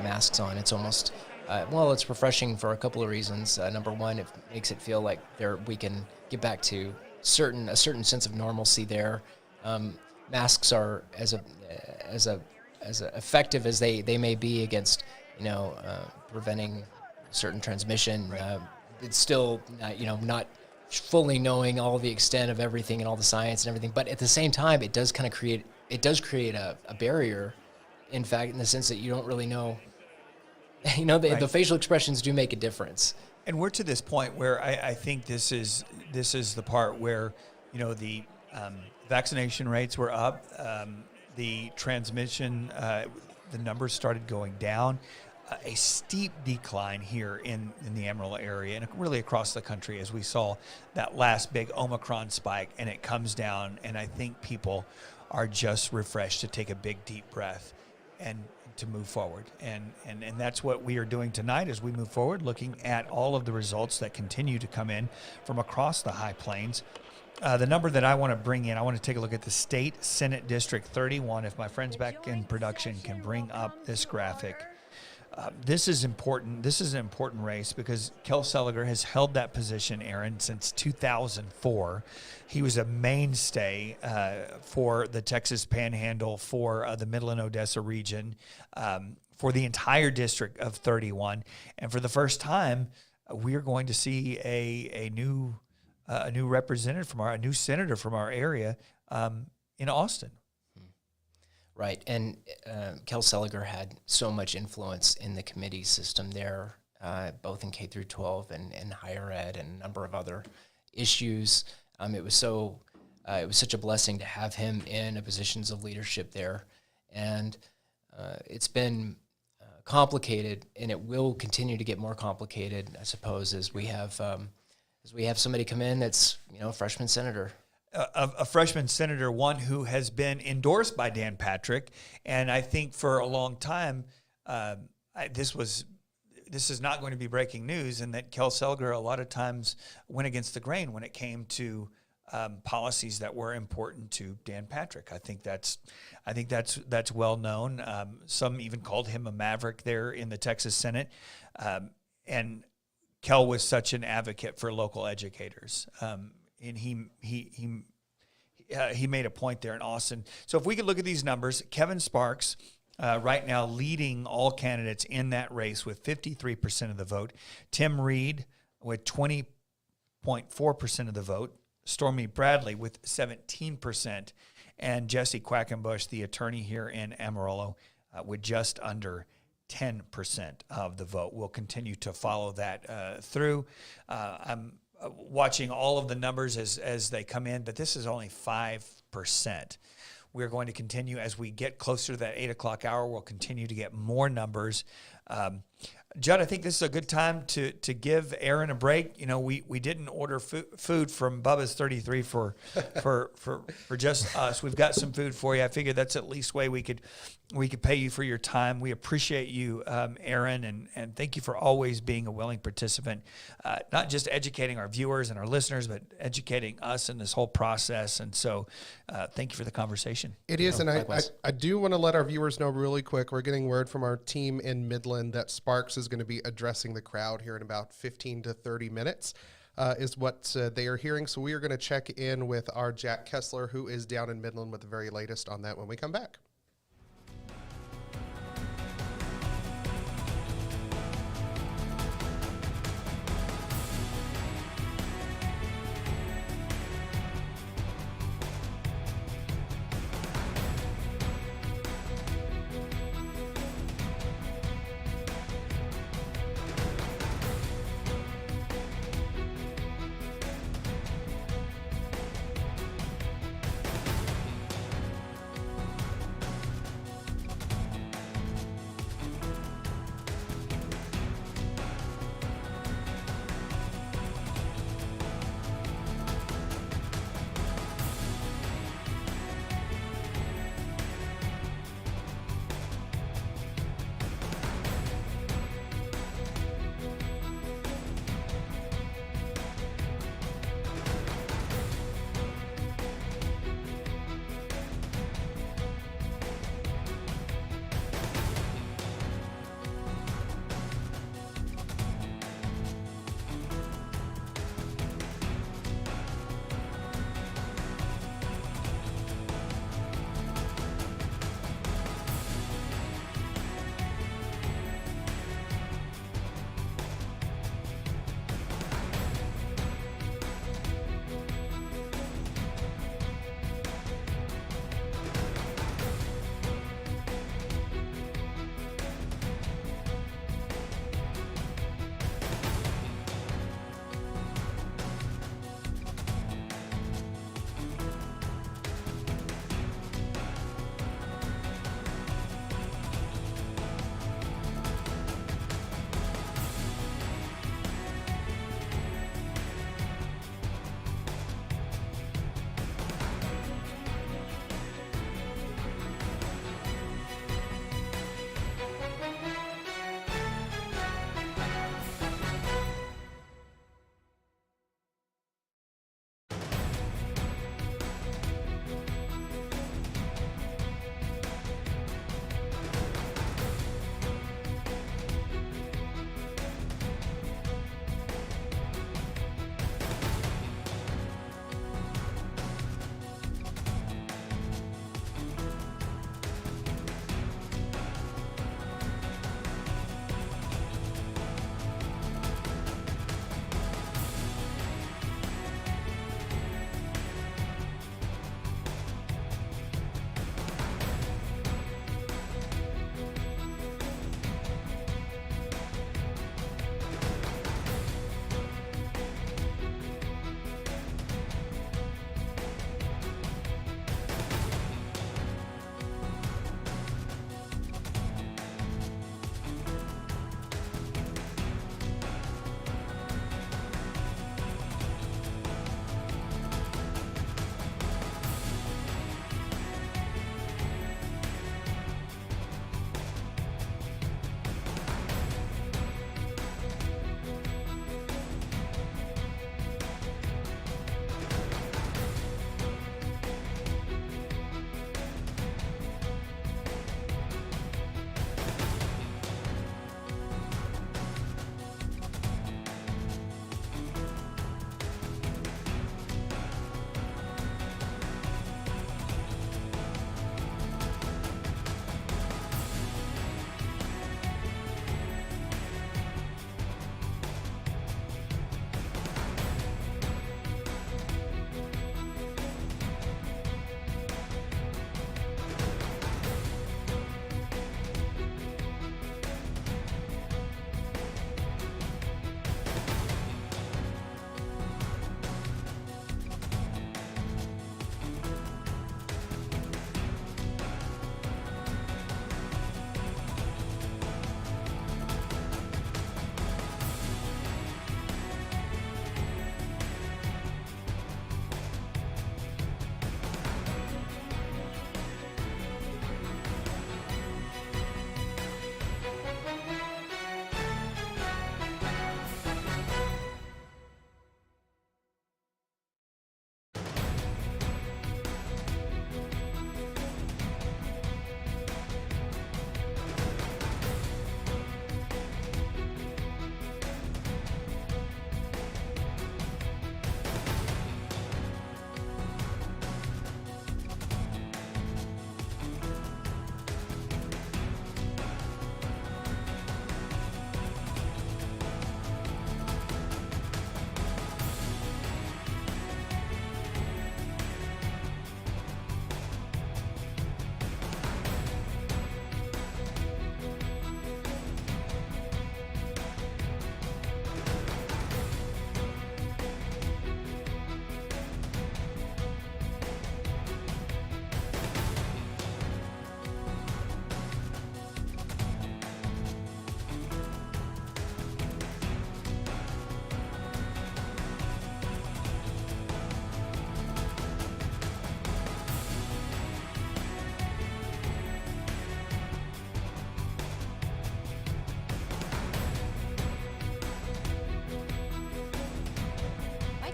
masks on. It's almost it's refreshing for a couple of reasons. Number one, it makes it feel like we can get back to a certain sense of normalcy there. Masks are as effective as they may be against preventing certain transmission. It's still not fully knowing all the extent of everything and all the science and everything, but at the same time, it does create a barrier. In fact, in the sense that you don't really know, the facial expressions do make a difference. And we're to this point where I think this is the part where, the vaccination rates were up, the transmission, the numbers started going down. A steep decline here in the Amarillo area and really across the country as we saw that last big Omicron spike, and it comes down, and I think people are just refreshed to take a big deep breath and to move forward. And that's what we are doing tonight as we move forward, looking at all of the results that continue to come in from across the High Plains. The number that I want to bring in, I want to take a look at the State Senate District 31. If my friends back in production can bring up this graphic. This is important. This is an important race because Kel Seliger has held that position, Aaron, since 2004. He was a mainstay for the Texas Panhandle, for the Midland Odessa region, for the entire district of 31. And for the first time, we are going to see a new representative a new senator from our area in Austin. Right, and Kel Seliger had so much influence in the committee system there, both in K through 12 and higher ed and a number of other issues. It was such a blessing to have him in positions of leadership there, and it's been complicated, and it will continue to get more complicated, I suppose, as we have somebody come in that's a freshman senator. A freshman senator, one who has been endorsed by Dan Patrick, and I think for a long time, this is not going to be breaking news, and that Kel Seliger a lot of times went against the grain when it came to policies that were important to Dan Patrick. I think that's well known. Some even called him a maverick there in the Texas Senate, and Kel was such an advocate for local educators. And he made a point there in Austin. So if we could look at these numbers, Kevin Sparks right now leading all candidates in that race with 53% of the vote. Tim Reed with 20.4% of the vote. Stormy Bradley with 17%. And Jesse Quackenbush, the attorney here in Amarillo, with just under 10% of the vote. We'll continue to follow that through. I'm watching all of the numbers as they come in, but this is only 5%. We're going to continue as we get closer to that 8 o'clock hour. We'll continue to get more numbers. Judd, I think this is a good time to give Aaron a break. We didn't order food from Bubba's 33 for just us. We've got some food for you. I figured that's at least way we could pay you for your time. We appreciate you, Aaron, and thank you for always being a willing participant, not just educating our viewers and our listeners, but educating us in this whole process. And so thank you for the conversation. It is, and I do want to let our viewers know really quick, we're getting word from our team in Midland that Sparks is going to be addressing the crowd here in about 15 to 30 minutes. Is what they are hearing. So we are going to check in with our Jack Kessler, who is down in Midland with the very latest on that when we come back.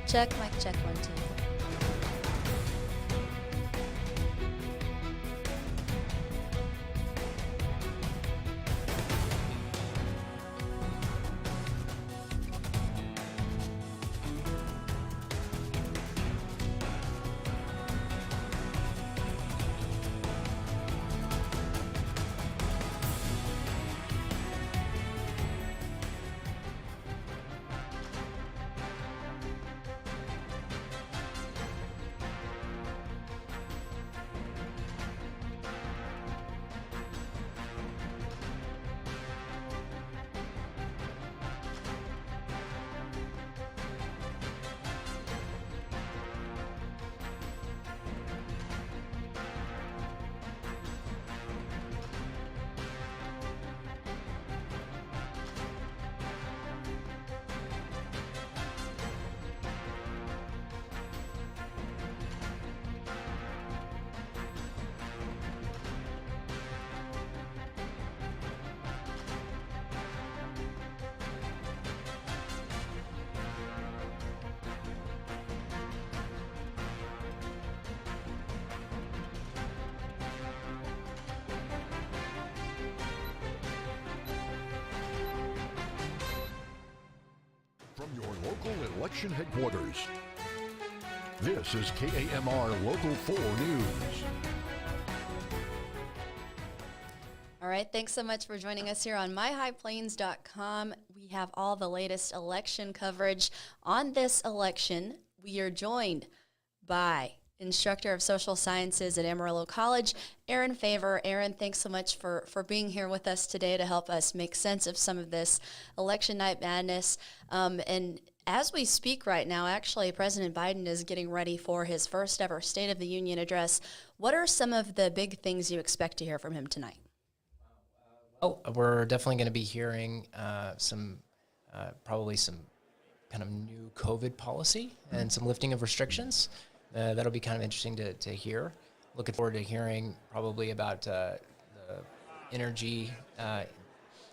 Check, mic check, 1, 2. From your local election headquarters, this is KAMR Local 4 News. All right, thanks so much for joining us here on myhighplains.com. We have all the latest election coverage. On this election, we are joined by Instructor of Social Sciences at Amarillo College, Aaron Favor. Aaron, thanks so much for being here with us today to help us make sense of some of this election night madness. And as we speak right now, actually, President Biden is getting ready for his first ever State of the Union address. What are some of the big things you expect to hear from him tonight? Oh, we're definitely going to be hearing probably some kind of new COVID policy and some lifting of restrictions. That'll be kind of interesting to hear. Looking forward to hearing probably about the energy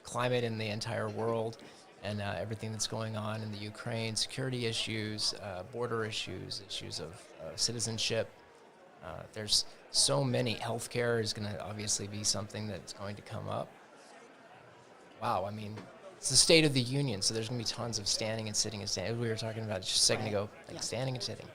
climate in the entire world and everything that's going on in the Ukraine, security issues, border issues, issues of citizenship. There's so many. Healthcare is going to obviously be something that's going to come up. Wow, I mean, it's the State of the Union, so there's going to be tons of standing and sitting and standing. We were talking about just a second ago, standing and sitting.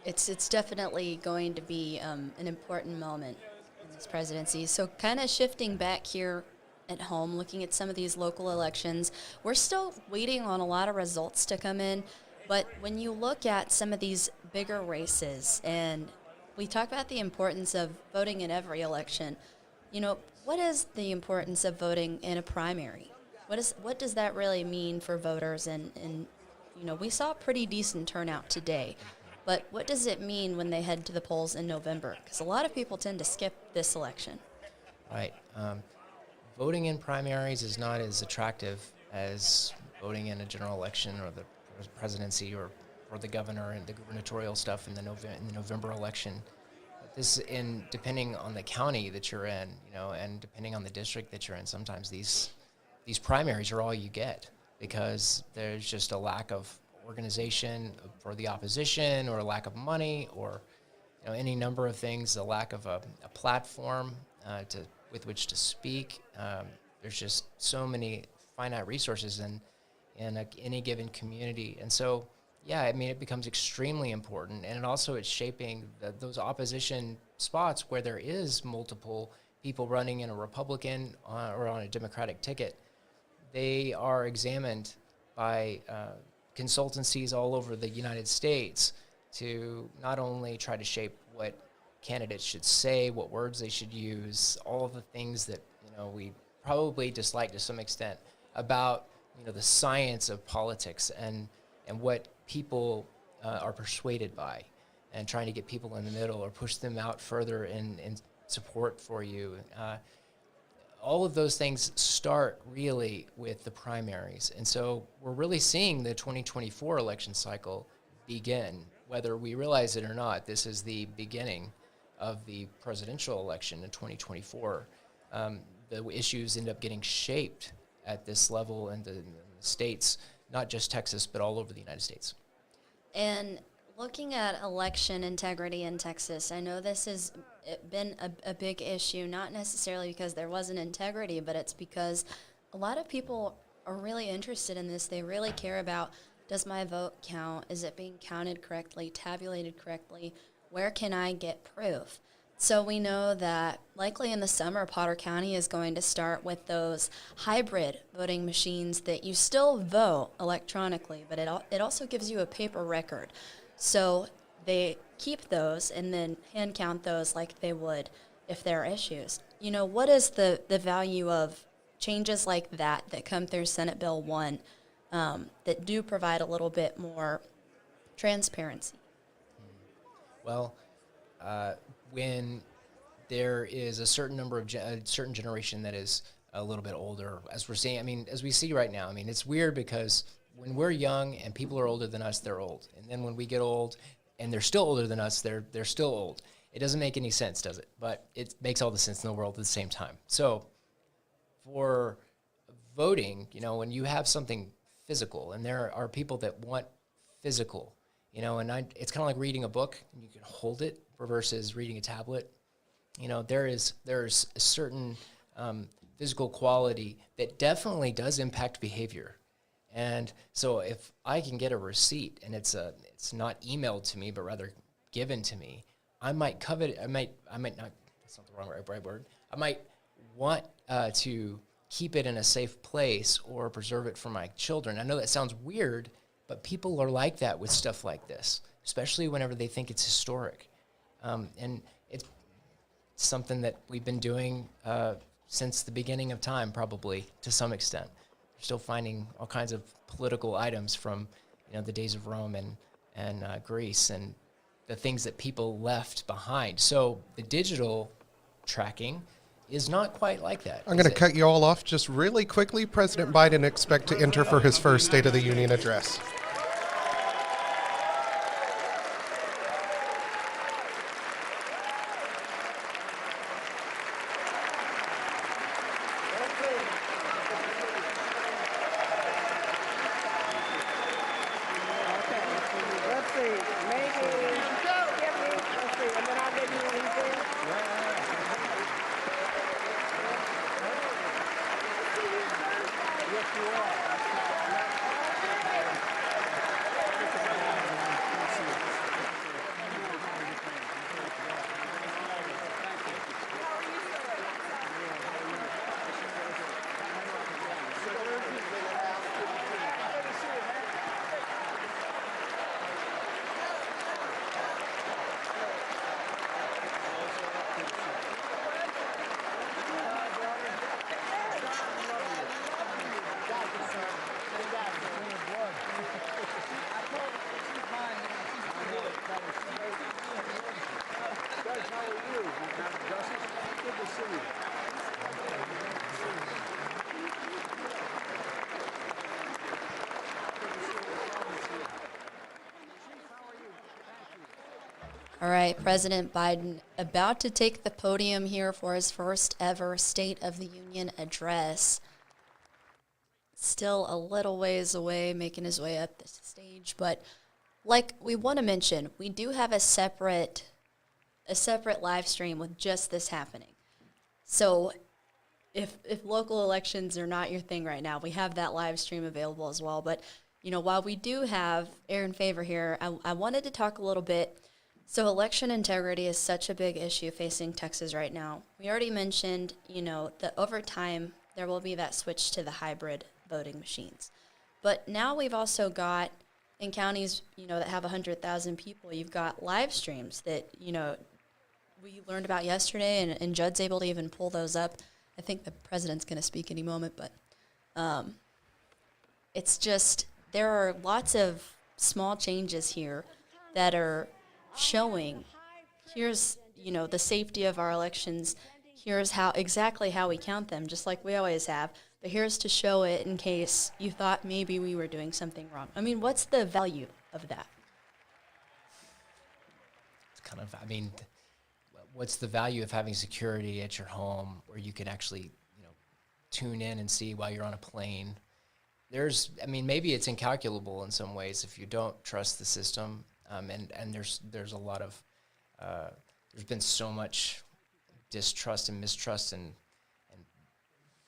It's definitely going to be an important moment in this presidency. So kind of shifting back here at home, looking at some of these local elections, we're still waiting on a lot of results to come in. But when you look at some of these bigger races, and we talk about the importance of voting in every election, you know, what is the importance of voting in a primary? What does that really mean for voters? And you know, we saw a pretty decent turnout today. But what does it mean when they head to the polls in November? Because a lot of people tend to skip this election. Right. Voting in primaries is not as attractive as voting in a general election or the presidency or the governor and the gubernatorial stuff in the November election. Depending on the county that you're in, you know, and depending on the district that you're in, sometimes these primaries are all you get because there's just a lack of organization for the opposition or a lack of money or any number of things, a lack of a platform with which to speak. There's just so many finite resources in any given community. And so, yeah, I mean, it becomes extremely important. And it's shaping those opposition spots where there is multiple people running in a Republican or on a Democratic ticket. They are examined by consultancies all over the United States to not only try to shape what candidates should say, what words they should use, all of the things that we probably dislike to some extent about the science of politics and what people are persuaded by, and trying to get people in the middle or push them out further in support for you. All of those things start really with the primaries. And so we're really seeing the 2024 election cycle begin. Whether we realize it or not, this is the beginning of the presidential election in 2024. The issues end up getting shaped at this level in the states, not just Texas, but all over the United States. And looking at election integrity in Texas, I know this has been a big issue, not necessarily because there wasn't integrity, but it's because a lot of people are really interested in this. They really care about, does my vote count? Is it being counted correctly, tabulated correctly? Where can I get proof? So we know that likely in the summer, Potter County is going to start with those hybrid voting machines that you still vote electronically, but it also gives you a paper record. So they keep those and then hand count those like they would if there are issues. You know, what is the value of changes like that come through Senate Bill 1 that do provide a little bit more transparency? Well, when there is a certain number of a certain generation that is a little bit older, as we're seeing, I mean, as we see right now, I mean, it's weird because when we're young and people are older than us, they're old. And then when we get old and they're still older than us, they're still old. It doesn't make any sense, does it? But it makes all the sense in the world at the same time. So for voting, you know, when you have something physical, and there are people that want physical, you know, and it's kind of like reading a book, and you can hold it versus reading a tablet. You know, there's a certain physical quality that definitely does impact behavior. And so if I can get a receipt and it's not emailed to me, but rather given to me, I might covet it. I might not, that's not the right word. I might want to keep it in a safe place or preserve it for my children. I know that sounds weird, but people are like that with stuff like this, especially whenever they think it's historic. And it's something that we've been doing since the beginning of time, probably, to some extent. We're still finding all kinds of political items from, you know, the days of Rome and Greece and the things that people left behind. So the digital tracking is not quite like that. I'm going to cut you all off just really quickly. President Biden expect to enter for his first State of the Union address. All right, President Biden about to take the podium here for his first ever State of the Union address. Still a little ways away, making his way up the stage, but like we want to mention, we do have a separate live stream with just this happening. So if local elections are not your thing right now, we have that live stream available as well. But, you know, while we do have Aaron Favor here, I wanted to talk a little bit. So election integrity is such a big issue facing Texas right now. We already mentioned, you know, that over time there will be that switch to the hybrid voting machines. But now we've also got, in counties, you know, that have 100,000 people, you've got live streams that, you know, we learned about yesterday, and Judd's able to even pull those up. I think the president's going to speak any moment, but it's just, there are lots of small changes here that are showing, here's, you know, the safety of our elections, here's exactly how we count them, just like we always have, but here's to show it in case you thought maybe we were doing something wrong. I mean, what's the value of that? It's kind of, I mean, what's the value of having security at your home where you can actually, you know, tune in and see while you're on a plane I mean, maybe it's incalculable in some ways if you don't trust the system. And there's a lot of, there's been so much distrust and mistrust and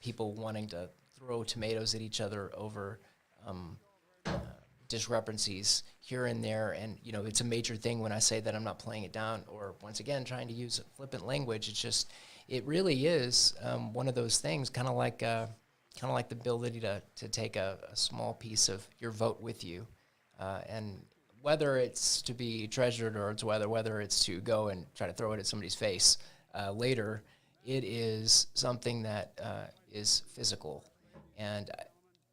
people wanting to throw tomatoes at each other over discrepancies here and there. And, you know, it's a major thing when I say that I'm not playing it down or, once again, trying to use flippant language. It's just, it really is one of those things, kind of like the ability to take a small piece of your vote with you. And whether it's to be treasured or it's whether it's to go and try to throw it at somebody's face later, it is something that is physical. And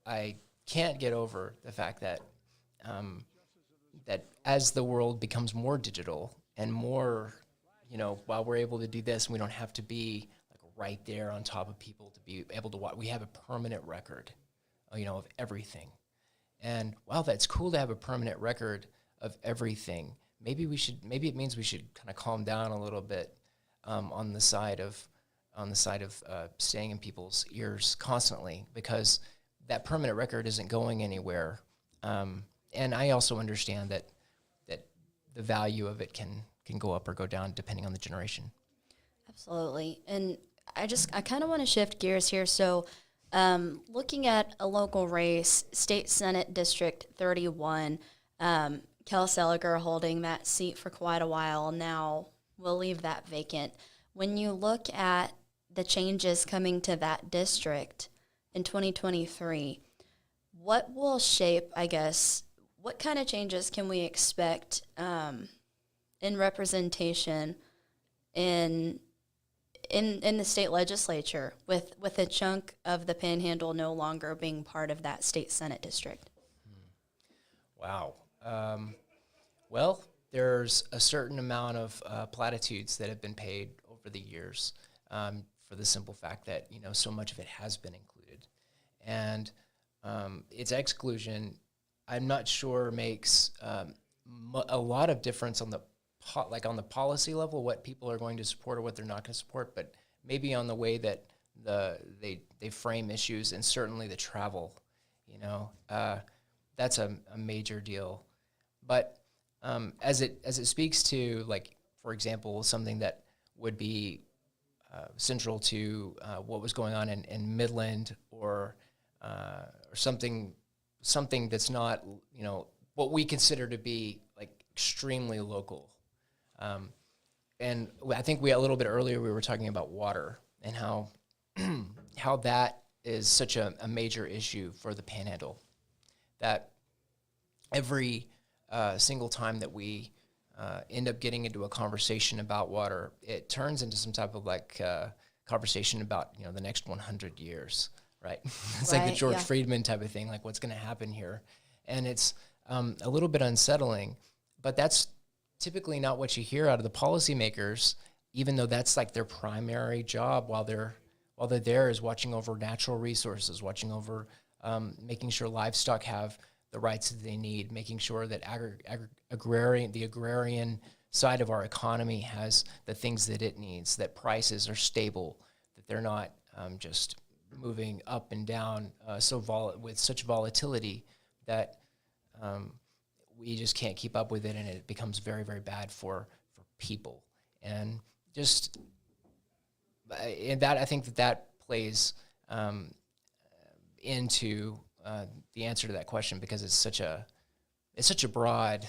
I can't get over the fact that that as the world becomes more digital and more, you know, while we're able to do this, we don't have to be like right there on top of people to be able to watch. We have a permanent record, you know, of everything. And while that's cool to have a permanent record of everything, maybe it means we should kind of calm down a little bit on the side of staying in people's ears constantly, because that permanent record isn't going anywhere. And I also understand that the value of it can go up or go down depending on the generation. Absolutely. And I kind of want to shift gears here. So looking at a local race, State Senate District 31, Kel Seliger holding that seat for quite a while now, will leave that vacant. When you look at the changes coming to that district in 2023, what will shape, I guess, what kind of changes can we expect in representation in the state legislature with a chunk of the Panhandle no longer being part of that state Senate district? Wow. Well, there's a certain amount of platitudes that have been paid over the years for the simple fact that, you know, so much of it has been included. And its exclusion, I'm not sure makes a lot of difference on the policy level, what people are going to support or what they're not going to support, but maybe on the way that they frame issues, and certainly the travel, you know, that's a major deal. But as it speaks to, like, for example, something that would be central to what was going on in Midland or something that's not, you know, what we consider to be like extremely local. And I think a little bit earlier we were talking about water and how how that is such a major issue for the Panhandle. That every single time that we end up getting into a conversation about water, it turns into some type of like conversation about, you know, the next 100 years, right? It's like the George Friedman type of thing, like what's going to happen here. And it's a little bit unsettling, but that's typically not what you hear out of the policymakers, even though that's like their primary job while they're there, is watching over natural resources, watching over making sure livestock have the rights that they need, making sure that the agrarian side of our economy has the things that it needs, that prices are stable, that they're not just moving up and down with such volatility that we just can't keep up with it, and it becomes very, very bad for people. And just and that, I think that plays into the answer to that question, because it's such a broad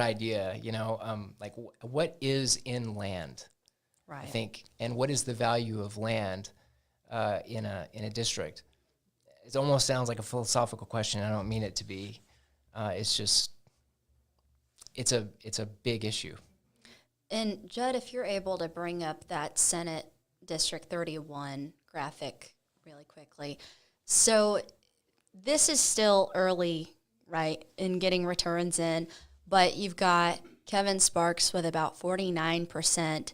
idea, you know, like what is inland, right? I think, and what is the value of land in a district? It almost sounds like a philosophical question. I don't mean it to be. It's just, it's a big issue. And Judd, if you're able to bring up that Senate District 31 graphic really quickly. So this is still early, right, in getting returns in, but you've got Kevin Sparks with about 49%,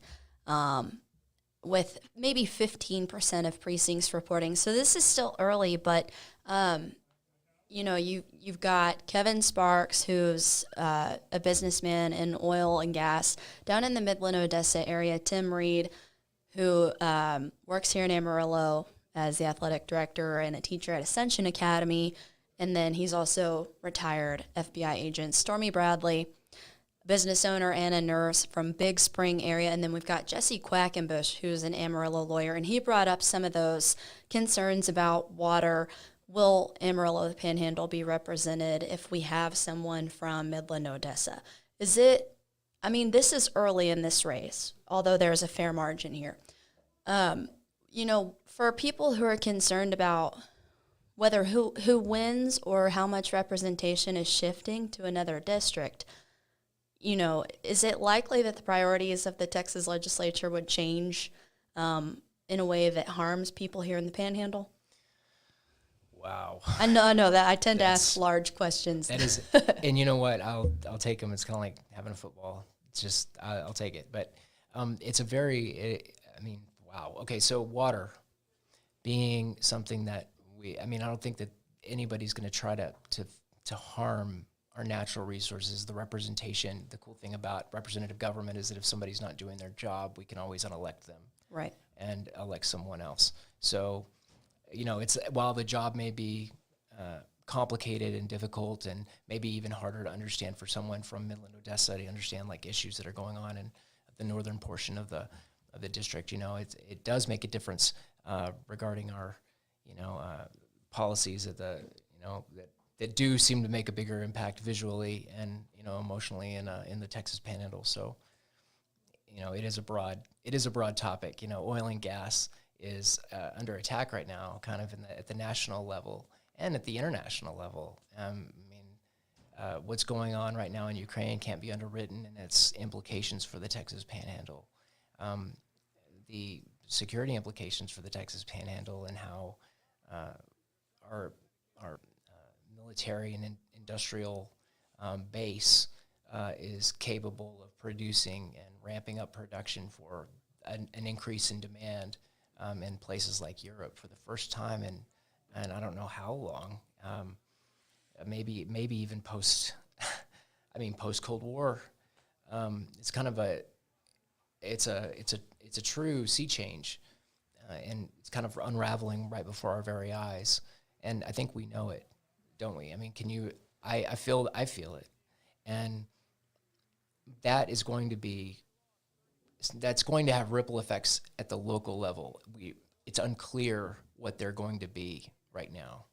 with maybe 15% of precincts reporting. So this is still early, but you know, you've got Kevin Sparks, who's a businessman in oil and gas down in the Midland, Odessa area. Tim Reed, who works here in Amarillo, as the athletic director and a teacher at Ascension Academy. And then he's also retired FBI agent Stormy Bradley, business owner and a nurse from Big Spring area. And then we've got Jesse Quackenbush, who's an Amarillo lawyer, and he brought up some of those concerns about water. Will Amarillo, the Panhandle, be represented if we have someone from Midland, Odessa? Is it, I mean, this is early in this race, although there's a fair margin here. You know, for people who are concerned about whether who wins or how much representation is shifting to another district, you know, is it likely that the priorities of the Texas legislature would change in a way that harms people here in the Panhandle? Wow. I know that I tend to ask large questions. That is, and you know what? I'll take them. It's kind of like having a football. It's just I'll take it. But it's a very, I mean, wow. Okay, so water being something that I don't think that anybody's going to try to harm our natural resources, the representation. The cool thing about representative government is that if somebody's not doing their job, we can always unelect them. Right. And elect someone else. So, you know, it's while the job may be complicated and difficult and maybe even harder to understand for someone from Midland, Odessa to understand like issues that are going on in the northern portion of the district, you know, it does make a difference regarding our, you know, policies that do seem to make a bigger impact visually and, you know, emotionally in the Texas Panhandle. So, you know, it is a broad topic. You know, oil and gas is under attack right now, kind of at the national level and at the international level. What's going on right now in Ukraine can't be underwritten, and its implications for the Texas Panhandle. The security implications for the Texas Panhandle and how our military and industrial base is capable of producing and ramping up production for an increase in demand in places like Europe for the first time in I don't know how long, maybe even post Cold War. It's kind of it's a true sea change, and it's kind of unraveling right before our very eyes. And I think we know it, don't we? I mean, I feel it, and that's going to have ripple effects at the local level. It's unclear what they're going to be right now.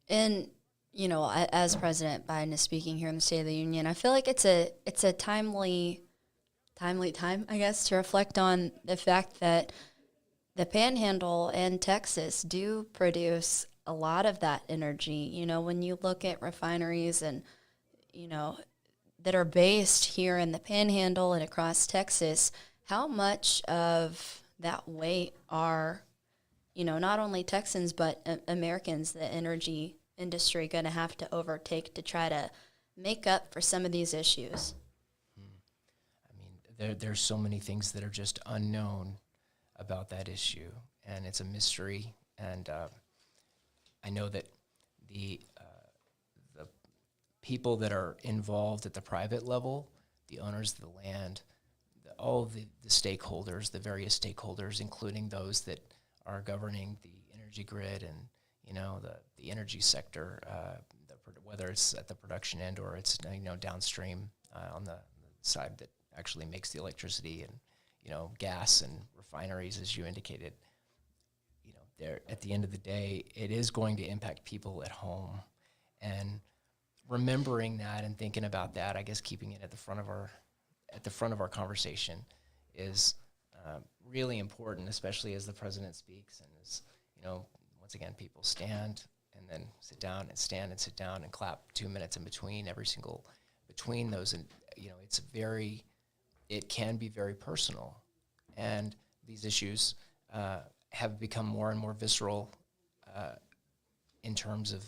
And, you know, as President Biden is speaking here in the State of the Union, I feel like it's a timely time, I guess, to reflect on the fact that the Panhandle and Texas do produce a lot of that energy. You know, when you look at refineries and, you know, that are based here in the Panhandle and across Texas, how much of that weight are, you know, not only Texans but Americans, the energy industry, going to have to overtake to try to make up for some of these issues? I mean, there's so many things that are just unknown about that issue, and it's a mystery. And I know that the people that are involved at the private level, the owners of the land, all of the stakeholders, the various stakeholders, including those that are governing the energy grid and, you know, the energy sector, whether it's at the production end or it's, you know, downstream on the side that actually makes the electricity and, you know, gas and refineries, as you indicated. You know, there at the end of the day, it is going to impact people at home, and remembering that and thinking about that, I guess keeping it at the front of our conversation is really important, especially as the president speaks and as, you know, once again, people stand and then sit down and stand and sit down and clap 2 minutes in between between those. And, you know, it can be very personal. And these issues have become more and more visceral in terms of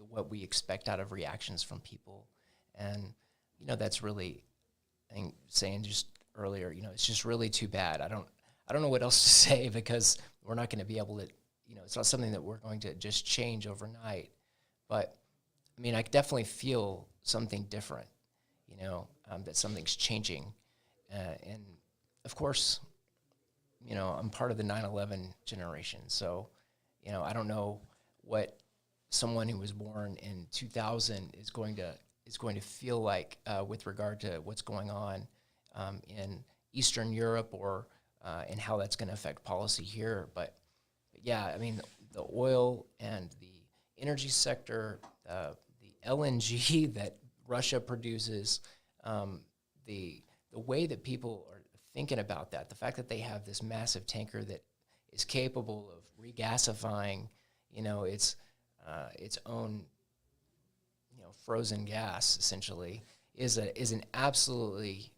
what we expect out of reactions from people. And, you know, that's really, I think, saying just earlier, you know, it's just really too bad. I don't know what else to say, because we're not going to be able to, you know, it's not something that we're going to just change overnight. But, I mean, I definitely feel something different, you know, that something's changing. And, of course, you know, I'm part of the 9/11 generation. So, You know, I don't know what someone who was born in 2000 is going to feel like with regard to what's going on in Eastern Europe or and how that's going to affect policy here. But yeah, I mean, the oil and the energy sector, the LNG that Russia produces, the way that people are thinking about that, the fact that they have this massive tanker that is capable of regasifying, you know, its own, you know, frozen gas essentially is an absolutely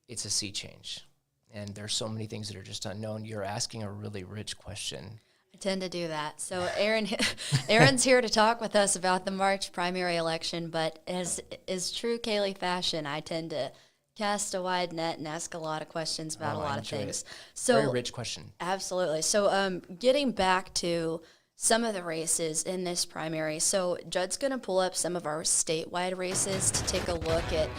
it's a sea change. And there's so many things that are just unknown. You're asking a really rich question. I tend to do that. So Aaron's here to talk with us about the March primary election, but as is true Kaylee fashion, I tend to cast a wide net and ask a lot of questions about a lot of things. So very rich question. Absolutely. So getting back to some of the races in this primary. So Judd's going to pull up some of our statewide races to take a look at,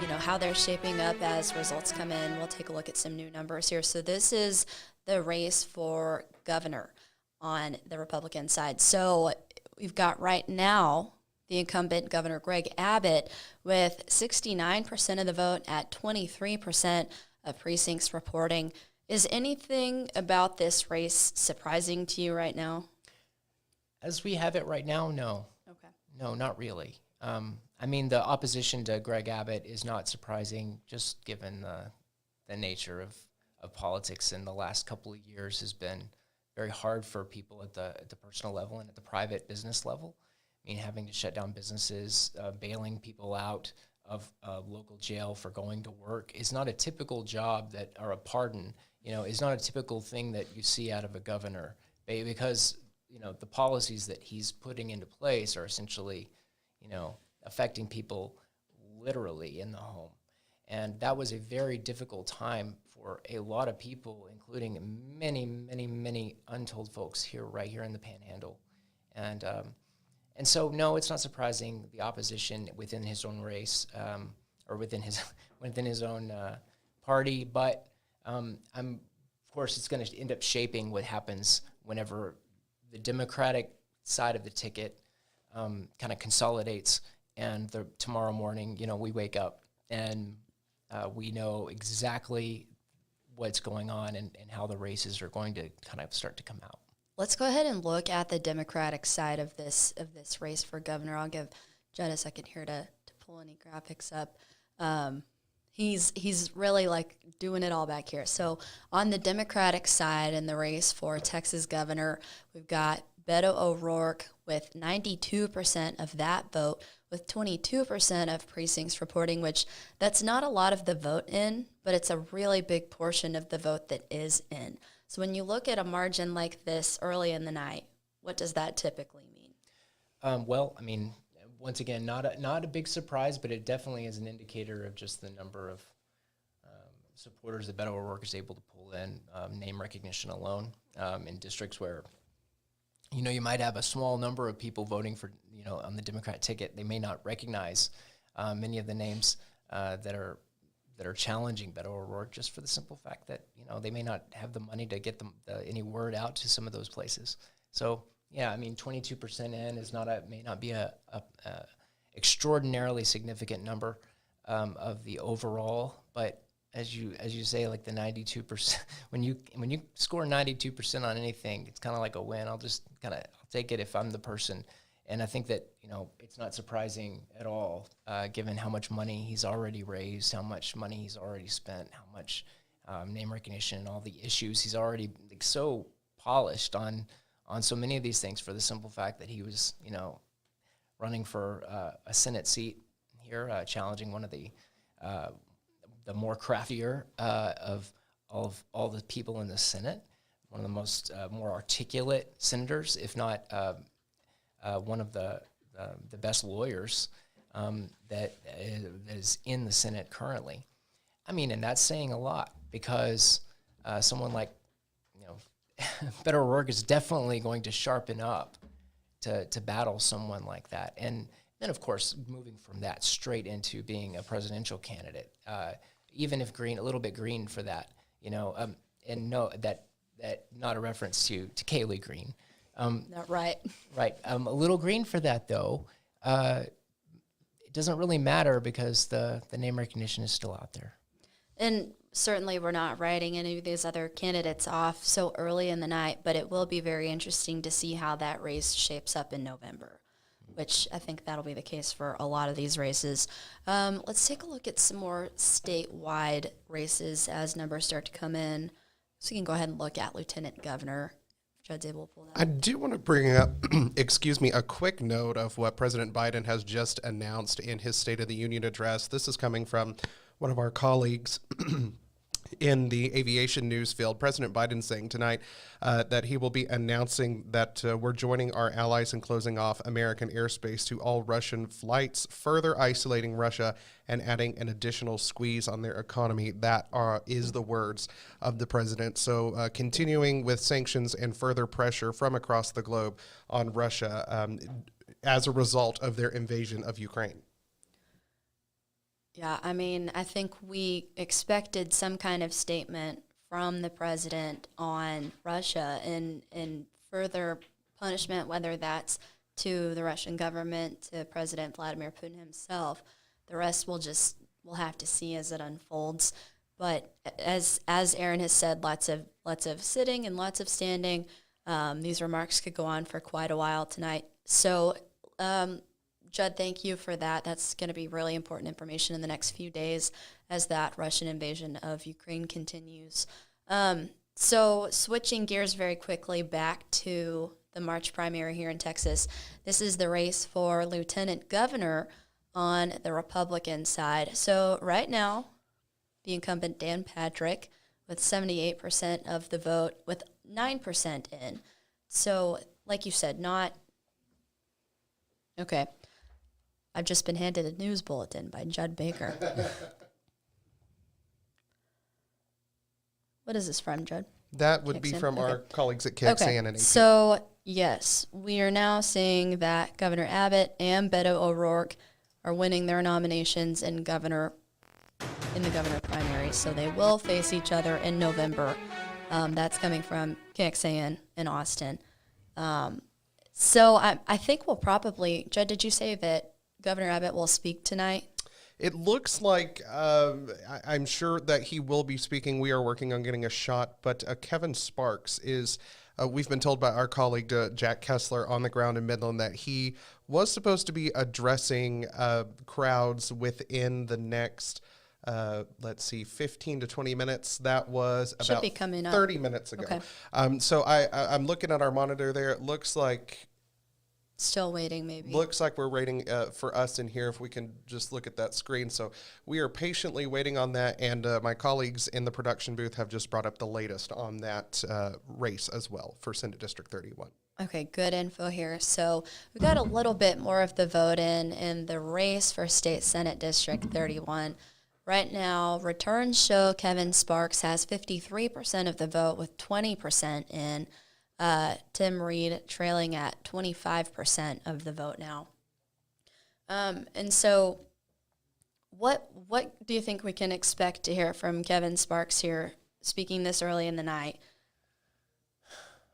you know, how they're shaping up as results come in. We'll take a look at some new numbers here. So this is the race for governor on the Republican side. So we've got right now the incumbent Governor Greg Abbott with 69% of the vote at 23% of precincts reporting. Is anything about this race surprising to you right now? As we have it right now, no. Okay. No, not really. I mean, the opposition to Greg Abbott is not surprising, just given the nature of politics in the last couple of years has been very hard for people at the personal level and at the private business level. I mean, having to shut down businesses, bailing people out of local jail for going to work is not a typical job or a pardon, you know, is not a typical thing that you see out of a governor, because, you know, the policies that he's putting into place are essentially, you know, affecting people literally in the home. And that was a very difficult time for a lot of people, including many, many, many untold folks right here in the Panhandle. And so, no, it's not surprising the opposition within his own race or within his own party. But of course, it's going to end up shaping what happens whenever the Democratic side of the ticket kind of consolidates, and tomorrow morning, you know, we wake up and we know exactly what's going on and how the races are going to kind of start to come out. Let's go ahead and look at the Democratic side of this race for governor. I'll give Judd a second here to pull any graphics up. He's really like doing it all back here. So on the Democratic side in the race for Texas governor, we've got Beto O'Rourke with 92% of that vote, with 22% of precincts reporting, which that's not a lot of the vote in, but it's a really big portion of the vote that is in. So when you look at a margin like this early in the night, what does that typically mean? Well, I mean, once again, not a big surprise, but it definitely is an indicator of just the number of supporters that Beto O'Rourke is able to pull in, name recognition alone, in districts where, you know, you might have a small number of people voting for, you know, on the Democrat ticket. They may not recognize many of the names that are challenging Beto O'Rourke, just for the simple fact that, you know, they may not have the money to get any word out to some of those places. So yeah, I mean, 22% in may not be a extraordinarily significant number of the overall, but as you say, like the 92%, when you score 92% on anything, it's kind of like a win. I'll take it if I'm the person. And I think that, you know, it's not surprising at all, given how much money he's already raised, how much money he's already spent, how much name recognition and all the issues he's already so polished on so many of these things, for the simple fact that he was, you know, running for a Senate seat here, challenging one of the more craftier of all the people in the Senate, one of the most more articulate senators, if not one of the best lawyers that is in the Senate currently. I mean, and that's saying a lot, because someone like, you know, Beto O'Rourke is definitely going to sharpen up to battle someone like that. And then, of course, moving from that straight into being a presidential candidate, even if green, a little bit green for that, you know, and know that that not a reference to Kaylee Green. Not right. Right. A little green for that, though. It doesn't really matter because the name recognition is still out there. And certainly we're not writing any of these other candidates off so early in the night, but it will be very interesting to see how that race shapes up in November, which I think that'll be the case for a lot of these races. Let's take a look at some more statewide races as numbers start to come in. So you can go ahead and look at Lieutenant Governor. Judd's able to pull that. I do want to bring up, a quick note of what President Biden has just announced in his State of the Union address. This is coming from one of our colleagues in the aviation news field. President Biden saying tonight that he will be announcing that we're joining our allies in closing off American airspace to all Russian flights, further isolating Russia and adding an additional squeeze on their economy. That is the words of the president. So continuing with sanctions and further pressure from across the globe on Russia as a result of their invasion of Ukraine. Yeah, I mean, I think we expected some kind of statement from the president on Russia and further punishment, whether that's to the Russian government, to President Vladimir Putin himself. The rest we'll have to see as it unfolds. But as Aaron has said, lots of sitting and lots of standing. These remarks could go on for quite a while tonight. So, Judd, thank you for that. That's going to be really important information in the next few days as that Russian invasion of Ukraine continues. So switching gears very quickly back to the March primary here in Texas. This is the race for Lieutenant Governor on the Republican side. So right now, the incumbent Dan Patrick with 78% of the vote with 9% in. So like you said, not... Okay. I've just been handed a news bulletin by Judd Baker. What is this from, Judd? That would be from our colleagues at KXAN and AP. So, yes, we are now seeing that Governor Abbott and Beto O'Rourke are winning their nominations in the governor primary. So they will face each other in November. That's coming from KXAN in Austin. So I think we'll probably, Judd, did you say that Governor Abbott will speak tonight? It looks like I'm sure that he will be speaking. We are working on getting a shot, but Kevin Sparks is, we've been told by our colleague Jack Kessler on the ground in Midland that he was supposed to be addressing crowds within the next, 15 to 20 minutes. That was about 30 minutes ago. Okay. So I'm looking at our monitor there. It looks like still waiting, maybe. Looks like we're waiting for us in here, if we can just look at that screen. So we are patiently waiting on that, and my colleagues in the production booth have just brought up the latest on that race as well for Senate District 31. Okay, good info here. So we got a little bit more of the vote in the race for State Senate District 31. Right now, returns show Kevin Sparks has 53% of the vote with 20% in. Tim Reed trailing at 25% of the vote now. And so what do you think we can expect to hear from Kevin Sparks here speaking this early in the night?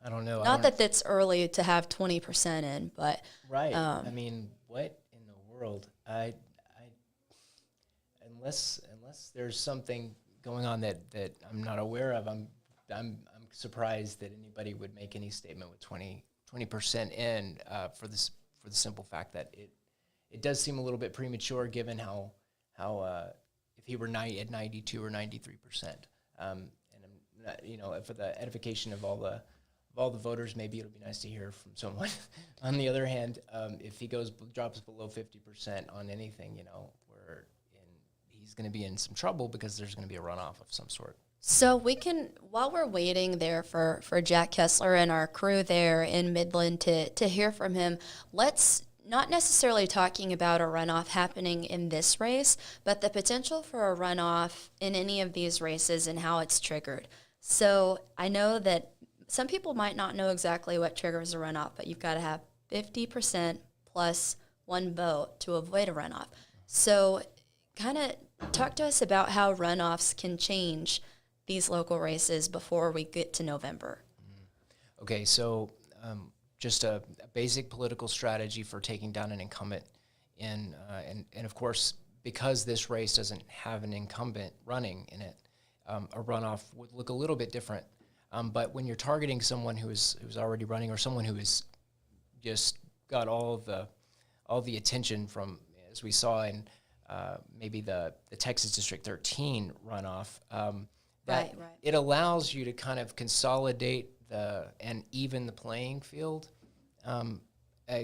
I don't know. Not that it's early to have 20% in, but... Right. I mean, what in the world? Unless there's something going on that I'm not aware of, I'm surprised that anybody would make any statement with 20% in for the simple fact that it does seem a little bit premature given how if he were at 92 or 93%, and for the edification of all the voters, maybe it'll be nice to hear from someone. On the other hand, if he drops below 50% on anything, he's going to be in some trouble because there's going to be a runoff of some sort. So we can, while we're waiting there for Jack Kessler and our crew there in Midland to hear from him, let's not necessarily talking about a runoff happening in this race, but the potential for a runoff in any of these races and how it's triggered. So I know that some people might not know exactly what triggers a runoff, but you've got to have 50% plus one vote to avoid a runoff. So kind of talk to us about how runoffs can change these local races before we get to November? Okay, so just a basic political strategy for taking down an incumbent, and of course, because this race doesn't have an incumbent running in it, a runoff would look a little bit different. But when you're targeting someone who's already running, or someone who is just got all the attention from, as we saw in maybe the Texas District 13 runoff, that Right. it allows you to kind of consolidate and even the playing field,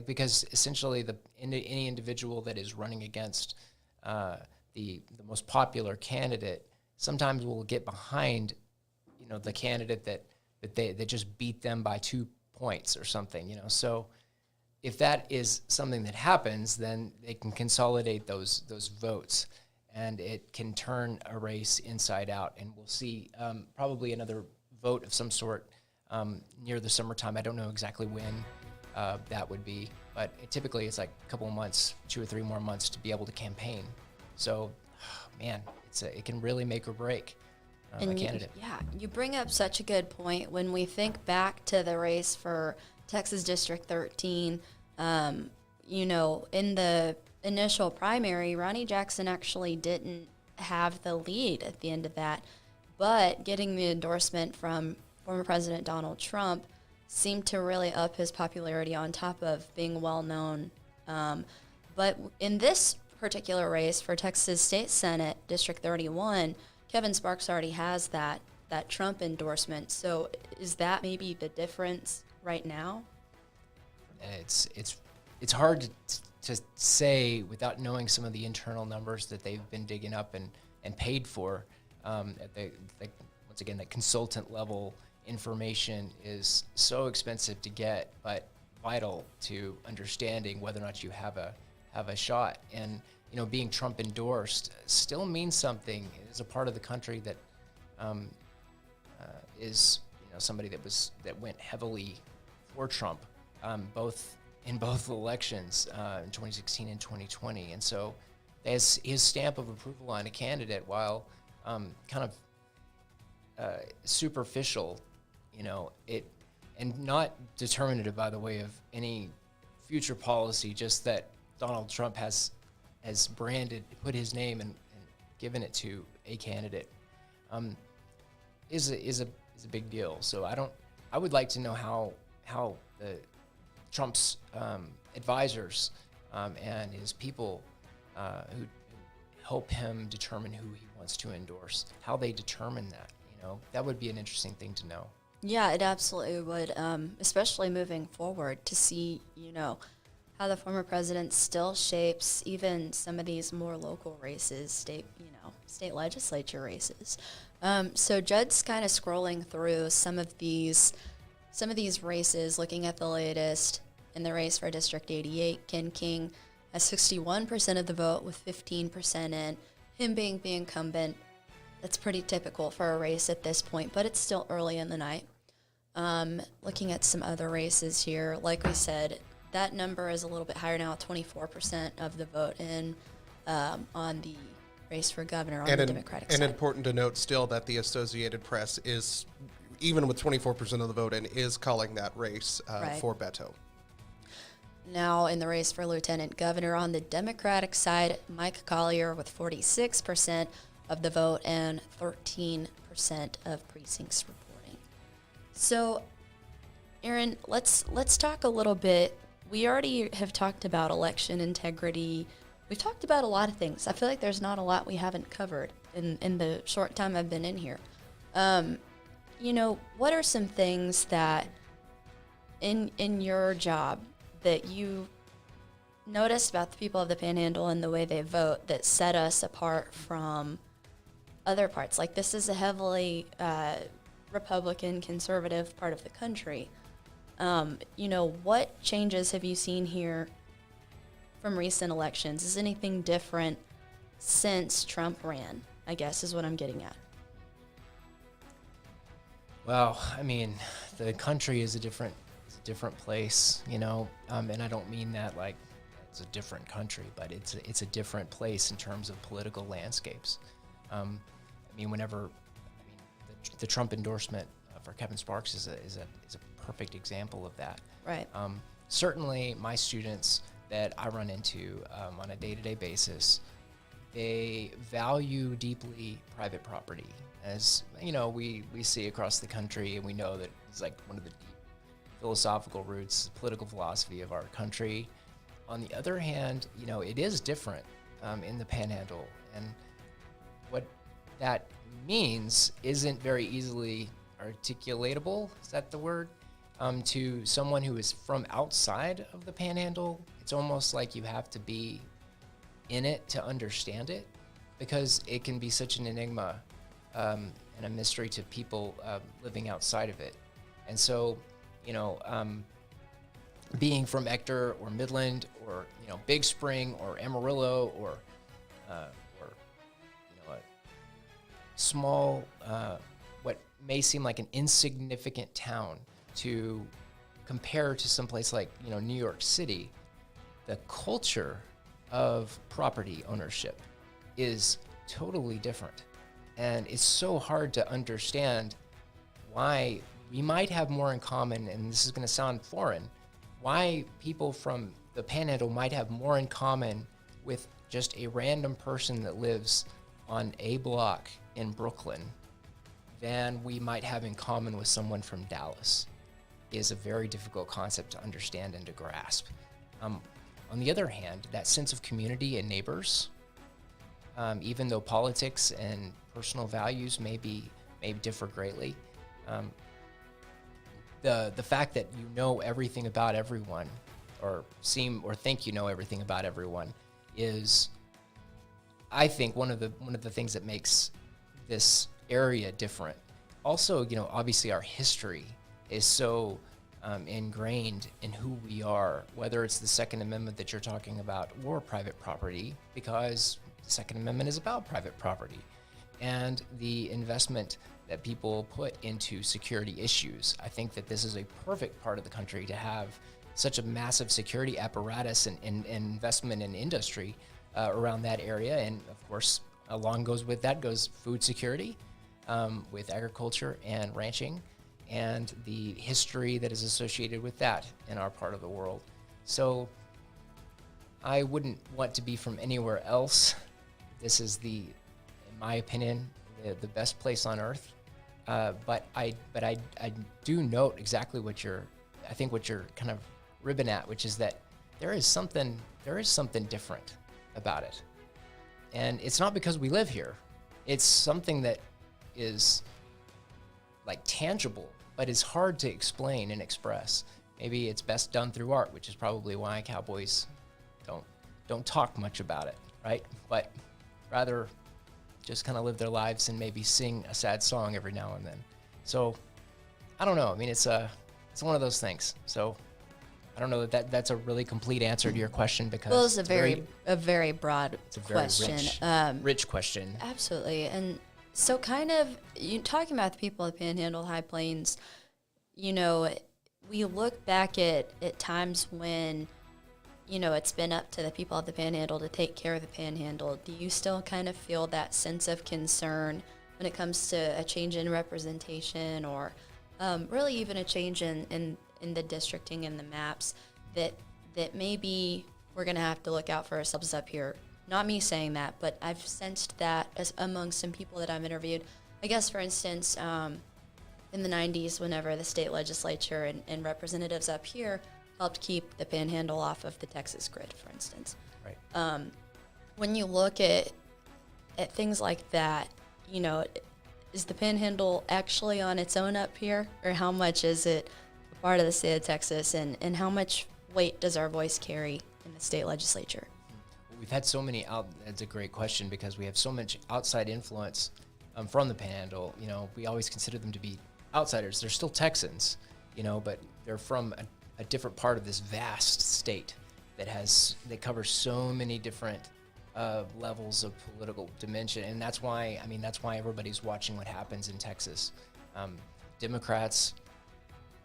because essentially any individual that is running against the most popular candidate sometimes will get behind, the candidate that just beat them by 2 points or something, So if that is something that happens, then they can consolidate those votes, and it can turn a race inside out. And we'll see probably another vote of some sort near the summertime. I don't know exactly when that would be, but typically it's like a couple of months, 2 or 3 more months to be able to campaign. So, man, it can really make or break a candidate. You bring up such a good point. When we think back to the race for Texas District 13, in the initial primary, Ronnie Jackson actually didn't have the lead at the end of that, but getting the endorsement from former President Donald Trump seemed to really up his popularity on top of being well known. But in this particular race for Texas State Senate District 31, Kevin Sparks already has that Trump endorsement. So is that maybe the difference right now? It's hard to say without knowing some of the internal numbers that they've been digging up and paid for. At once again, the consultant level information is so expensive to get, but vital to understanding whether or not you have a shot. And being Trump endorsed still means something. It is a part of the country that is somebody that went heavily for Trump, in both elections in 2016 and 2020. And so as his stamp of approval on a candidate, while kind of superficial, and not determinative, by the way, of any future policy, just that Donald Trump has put his name and given it to a candidate, is a big deal. So I would like to know how the Trump's advisors and his people who help him determine who he wants to endorse, how they determine that. That would be an interesting thing to know. Yeah, it absolutely would, especially moving forward, to see, how the former president still shapes even some of these more local races, state legislature races. So Judd's kind of scrolling through some of these races, looking at the latest. In the race for District 88, Ken King has 61% of the vote with 15% in. Him being the incumbent, that's pretty typical for a race at this point, but it's still early in the night. Looking at some other races here, like we said, that number is a little bit higher now, 24% of the vote in on the race for governor on the Democratic side. And important to note still that the Associated Press is, even with 24% of the vote in, is calling that race for Beto. Now in the race for lieutenant governor on the Democratic side, Mike Collier with 46% of the vote and 13% of precincts reporting. So, Aaron, let's talk a little bit. We already have talked about election integrity. We've talked about a lot of things. I feel like there's not a lot we haven't covered in the short time I've been in here. What are some things that in your job that you noticed about the people of the Panhandle and the way they vote that set us apart from other parts? Like, this is a heavily Republican conservative part of the country. What changes have you seen here from recent elections? Is anything different since Trump ran, I guess is what I'm getting at. Well, I mean, the country is a different place, and I don't mean that like it's a different country, but it's a different place in terms of political landscapes. The the Trump endorsement for Kevin Sparks is a perfect example of that. Right. Certainly, my students that I run into on a day-to-day basis, they value deeply private property. As you know, we see across the country, and we know that it's like one of the deep philosophical roots, political philosophy of our country. On the other hand, you know, it is different in the Panhandle, and what that means isn't very easily articulatable. Is that the word? To someone who is from outside of the Panhandle, it's almost like you have to be in it to understand it, because it can be such an enigma and a mystery to people living outside of it. And so, you know, being from Ector or Midland or, you know, Big Spring or Amarillo or you know, a small, what may seem like an insignificant town to compare to someplace like, you know, New York City, the culture of property ownership is totally different. And it's so hard to understand why we might have more in common, and this is going to sound foreign, why people from the Panhandle might have more in common with just a random person that lives on a block in Brooklyn than we might have in common with someone from Dallas is a very difficult concept to understand and to grasp. On the other hand, that sense of community and neighbors, even though politics and personal values may differ greatly, the fact that you know everything about everyone, or think you know everything about everyone, is, I think, one of the things that makes this area different. Also, you know, obviously our history is so ingrained in who we are, whether it's the Second Amendment that you're talking about or private property, because the Second Amendment is about private property, and the investment that people put into security issues. I think that this is a perfect part of the country to have such a massive security apparatus and investment in industry around that area. And of course, along with that goes food security with agriculture and ranching, and the history that is associated with that in our part of the world. So I wouldn't want to be from anywhere else. This is in my opinion, the best place on earth. But I do note exactly what you're kind of ribbing at, which is that there is something different about it. And it's not because we live here. It's something that is like tangible, but is hard to explain and express. Maybe it's best done through art, which is probably why cowboys don't talk much about it, right? But rather just kind of live their lives and maybe sing a sad song every now and then. So I don't know. I mean, it's one of those things. So I don't know that's a really complete answer to your question, because it's a very broad question. Rich question. Absolutely. And so kind of you talking about the people of the Panhandle, High Plains, you know, we look back at times when, you know, it's been up to the people of the Panhandle to take care of the Panhandle. Do you still kind of feel that sense of concern when it comes to a change in representation, or really even a change in the districting and the maps, that maybe we're going to have to look out for ourselves up here? Not me saying that, but I've sensed that among some people that I've interviewed. I guess, for instance, in the 90s, whenever the state legislature and representatives up here helped keep the Panhandle off of the Texas grid, for instance. Right. When you look at things like that, you know, is the Panhandle actually on its own up here, or how much is it a part of the state of Texas, and how much weight does our voice carry in the state legislature? We've had so many that's a great question, because we have so much outside influence from the Panhandle. You know, we always consider them to be outsiders. They're still Texans, you know, but they're from a different part of this vast state that covers so many different levels of political dimension. And that's why everybody's watching what happens in Texas. Democrats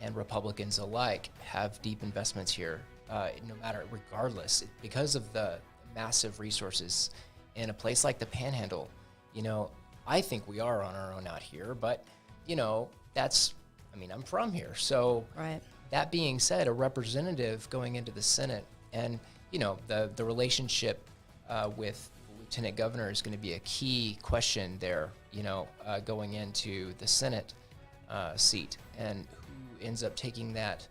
and Republicans alike have deep investments here, regardless, because of the massive resources in a place like the Panhandle. You know, I think we are on our own out here, but I'm from here. So right. That being said, a representative going into the Senate and, the relationship with the lieutenant governor is going to be a key question there, going into the Senate seat, and who ends up taking that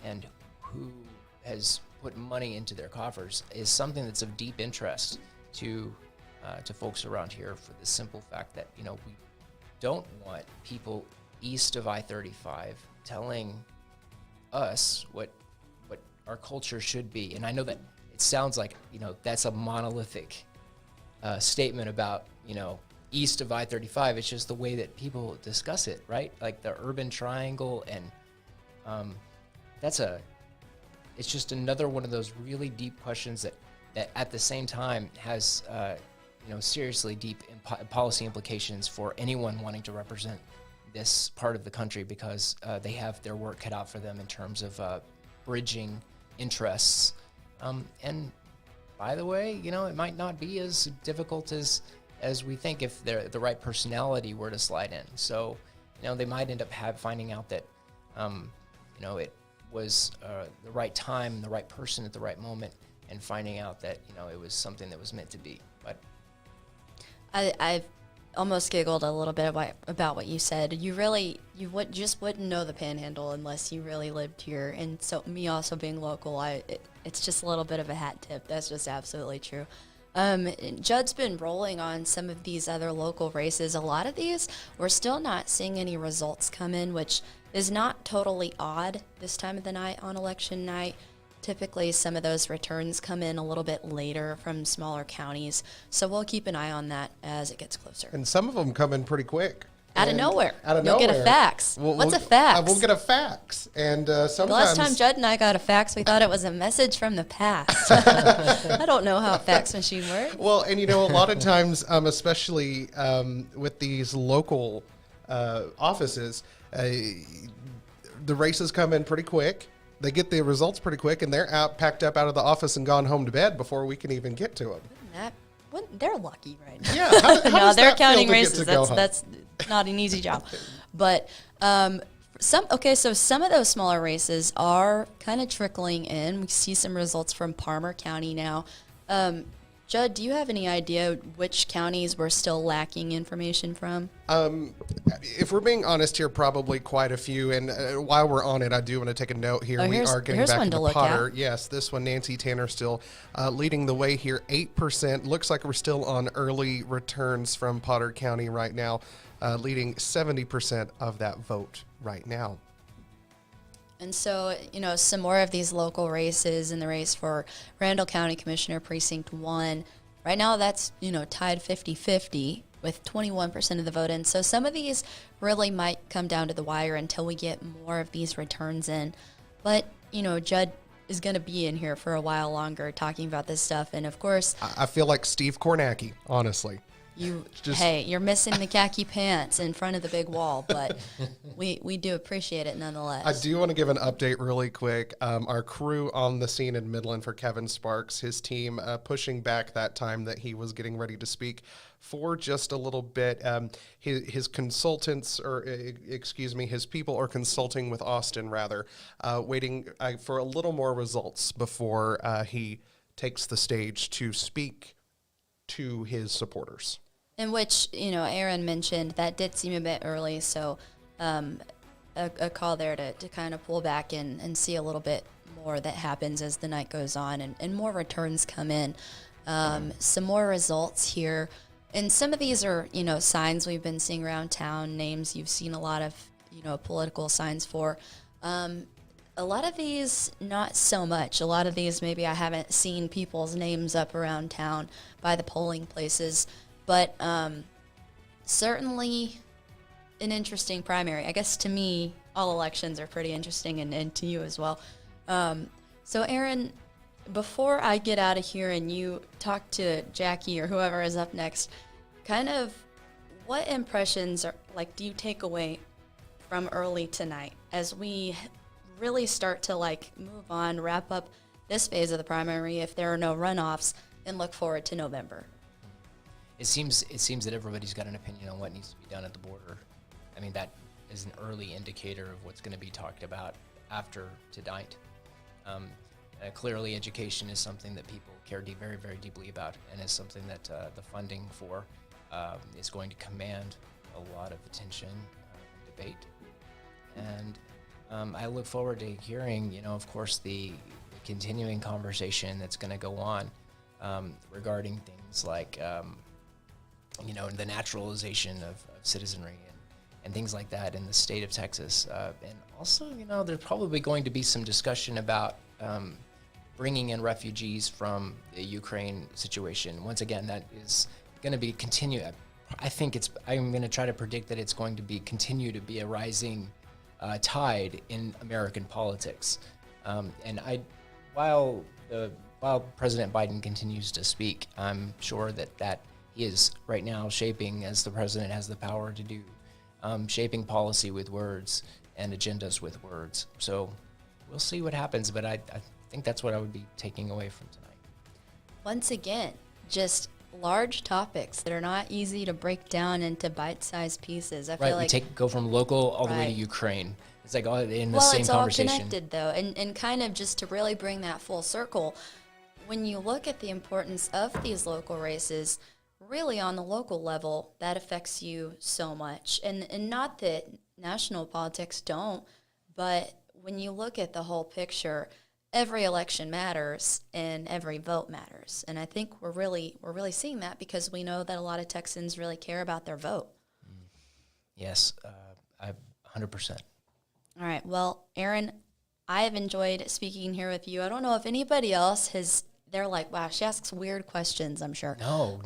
and who has put money into their coffers is something that's of deep interest to folks around here, for the simple fact that, we don't want people east of I-35 telling us what our culture should be. And I know that it sounds like, that's a monolithic statement about, east of I-35. It's just the way that people discuss it, right? Like the urban triangle, and it's just another one of those really deep questions that at the same time has, seriously deep policy implications for anyone wanting to represent this part of the country, because they have their work cut out for them in terms of bridging interests. And by the way, it might not be as difficult as we think if the right personality were to slide in. So, they might end up finding out that, it was the right time, the right person at the right moment, and finding out that, it was something that was meant to be. But I've almost giggled a little bit about what you said. You just wouldn't know the Panhandle unless you really lived here. And so me also being local, it's just a little bit of a hat tip. That's just absolutely true. Judd's been rolling on some of these other local races. A lot of these, we're still not seeing any results come in, which is not totally odd this time of the night on election night. Typically, some of those returns come in a little bit later from smaller counties, so we'll keep an eye on that as it gets closer. And some of them come in pretty quick. Out of nowhere. You'll get a fax. What's a fax? We'll get a fax. And sometimes... The last time Judd and I got a fax, we thought it was a message from the past. I don't know how a fax machine works. Well, and a lot of times, especially with these local offices, the races come in pretty quick. They get the results pretty quick, and they're packed up out of the office and gone home to bed before we can even get to them. They're lucky right now. Yeah, how does they're that counting feel to races. get to go That's not an easy job. But so some of those smaller races are kind of trickling in. We see some results from Palmer County now. Judd, do you have any idea which counties we're still lacking information from? If we're being honest here, probably quite a few. And while we're on it, I do want to take a note here. We are getting back into Potter. Yes, this one, Nancy Tanner still leading the way here, 8%. Looks like we're still on early returns from Potter County right now, leading 70% of that vote right now. And so, some more of these local races in the race for Randall County Commissioner Precinct 1. Right now, that's, tied 50-50 with 21% of the vote in. So some of these really might come down to the wire until we get more of these returns in. But, Judd is going to be in here for a while longer talking about this stuff. And, of course... I feel like Steve Kornacki, honestly. You're missing the khaki pants in front of the big wall, but we do appreciate it nonetheless. I do want to give an update really quick. Our crew on the scene in Midland for Kevin Sparks, his team pushing back that time that he was getting ready to speak for just a little bit. His consultants, his people are consulting with Austin rather, waiting for a little more results before he takes the stage to speak to his supporters. In which, Aaron mentioned that did seem a bit early, so a call there to kind of pull back and see a little bit more that happens as the night goes on and more returns come in. Some more results here. And some of these are, signs we've been seeing around town, names you've seen a lot of, political signs for. A lot of these, not so much. A lot of these, maybe I haven't seen people's names up around town by the polling places. But certainly an interesting primary. I guess to me, all elections are pretty interesting, and to you as well. So, Aaron, before I get out of here and you talk to Jackie or whoever is up next, kind of what impressions do you take away from early tonight as we really start to move on, wrap up this phase of the primary if there are no runoffs, and look forward to November? It seems that everybody's got an opinion on what needs to be done at the border. I mean, that is an early indicator of what's going to be talked about after tonight. Clearly, education is something that people care very, very deeply about, and is something that the funding for is going to command a lot of attention and debate. And I look forward to hearing, of course, the continuing conversation that's going to go on regarding things like, the naturalization of citizenry and things like that in the state of Texas. And also, there's probably going to be some discussion about bringing in refugees from the Ukraine situation. Once again, that is going to be I'm going to try to predict that it's going to continue to be a rising tide in American politics. While President Biden continues to speak, I'm sure that he is right now shaping, as the president has the power to do, shaping policy with words and agendas with words. So we'll see what happens, but I think that's what I would be taking away from tonight. Once again, just large topics that are not easy to break down into bite-sized pieces. I feel like go from local all the way to Ukraine. It's like all in the same conversation. Well, it's all connected, though, and kind of just to really bring that full circle, when you look at the importance of these local races, really on the local level, that affects you so much. And not that national politics don't, but when you look at the whole picture, every election matters and every vote matters. And I think we're really seeing that because we know that a lot of Texans really care about their vote. Yes, 100%. All right. Well, Aaron, I have enjoyed speaking here with you. I don't know if anybody else has. They're like, wow, she asks weird questions, I'm sure. No,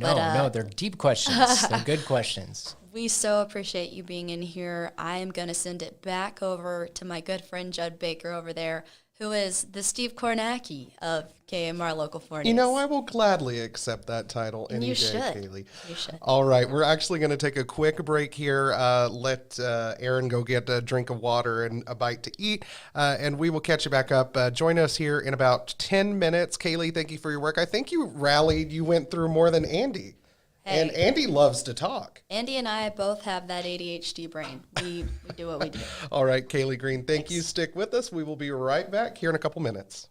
they're deep questions. They're good questions. We so appreciate you being in here. I am going to send it back over to my good friend Judd Baker over there, who is the Steve Kornacki of KMR Local 4 News. I will gladly accept that title any day, Kaylee. You should. All right, we're actually going to take a quick break here, let Aaron go get a drink of water and a bite to eat, and we will catch you back up. Join us here in about 10 minutes. Kaylee, thank you for your work. I think you went through more than Andy. Hey. And Andy loves to talk. Andy and I both have that ADHD brain. We do what we do. All right, Kaylee Green, thanks. You. Stick with us. We will be right back here in a couple minutes.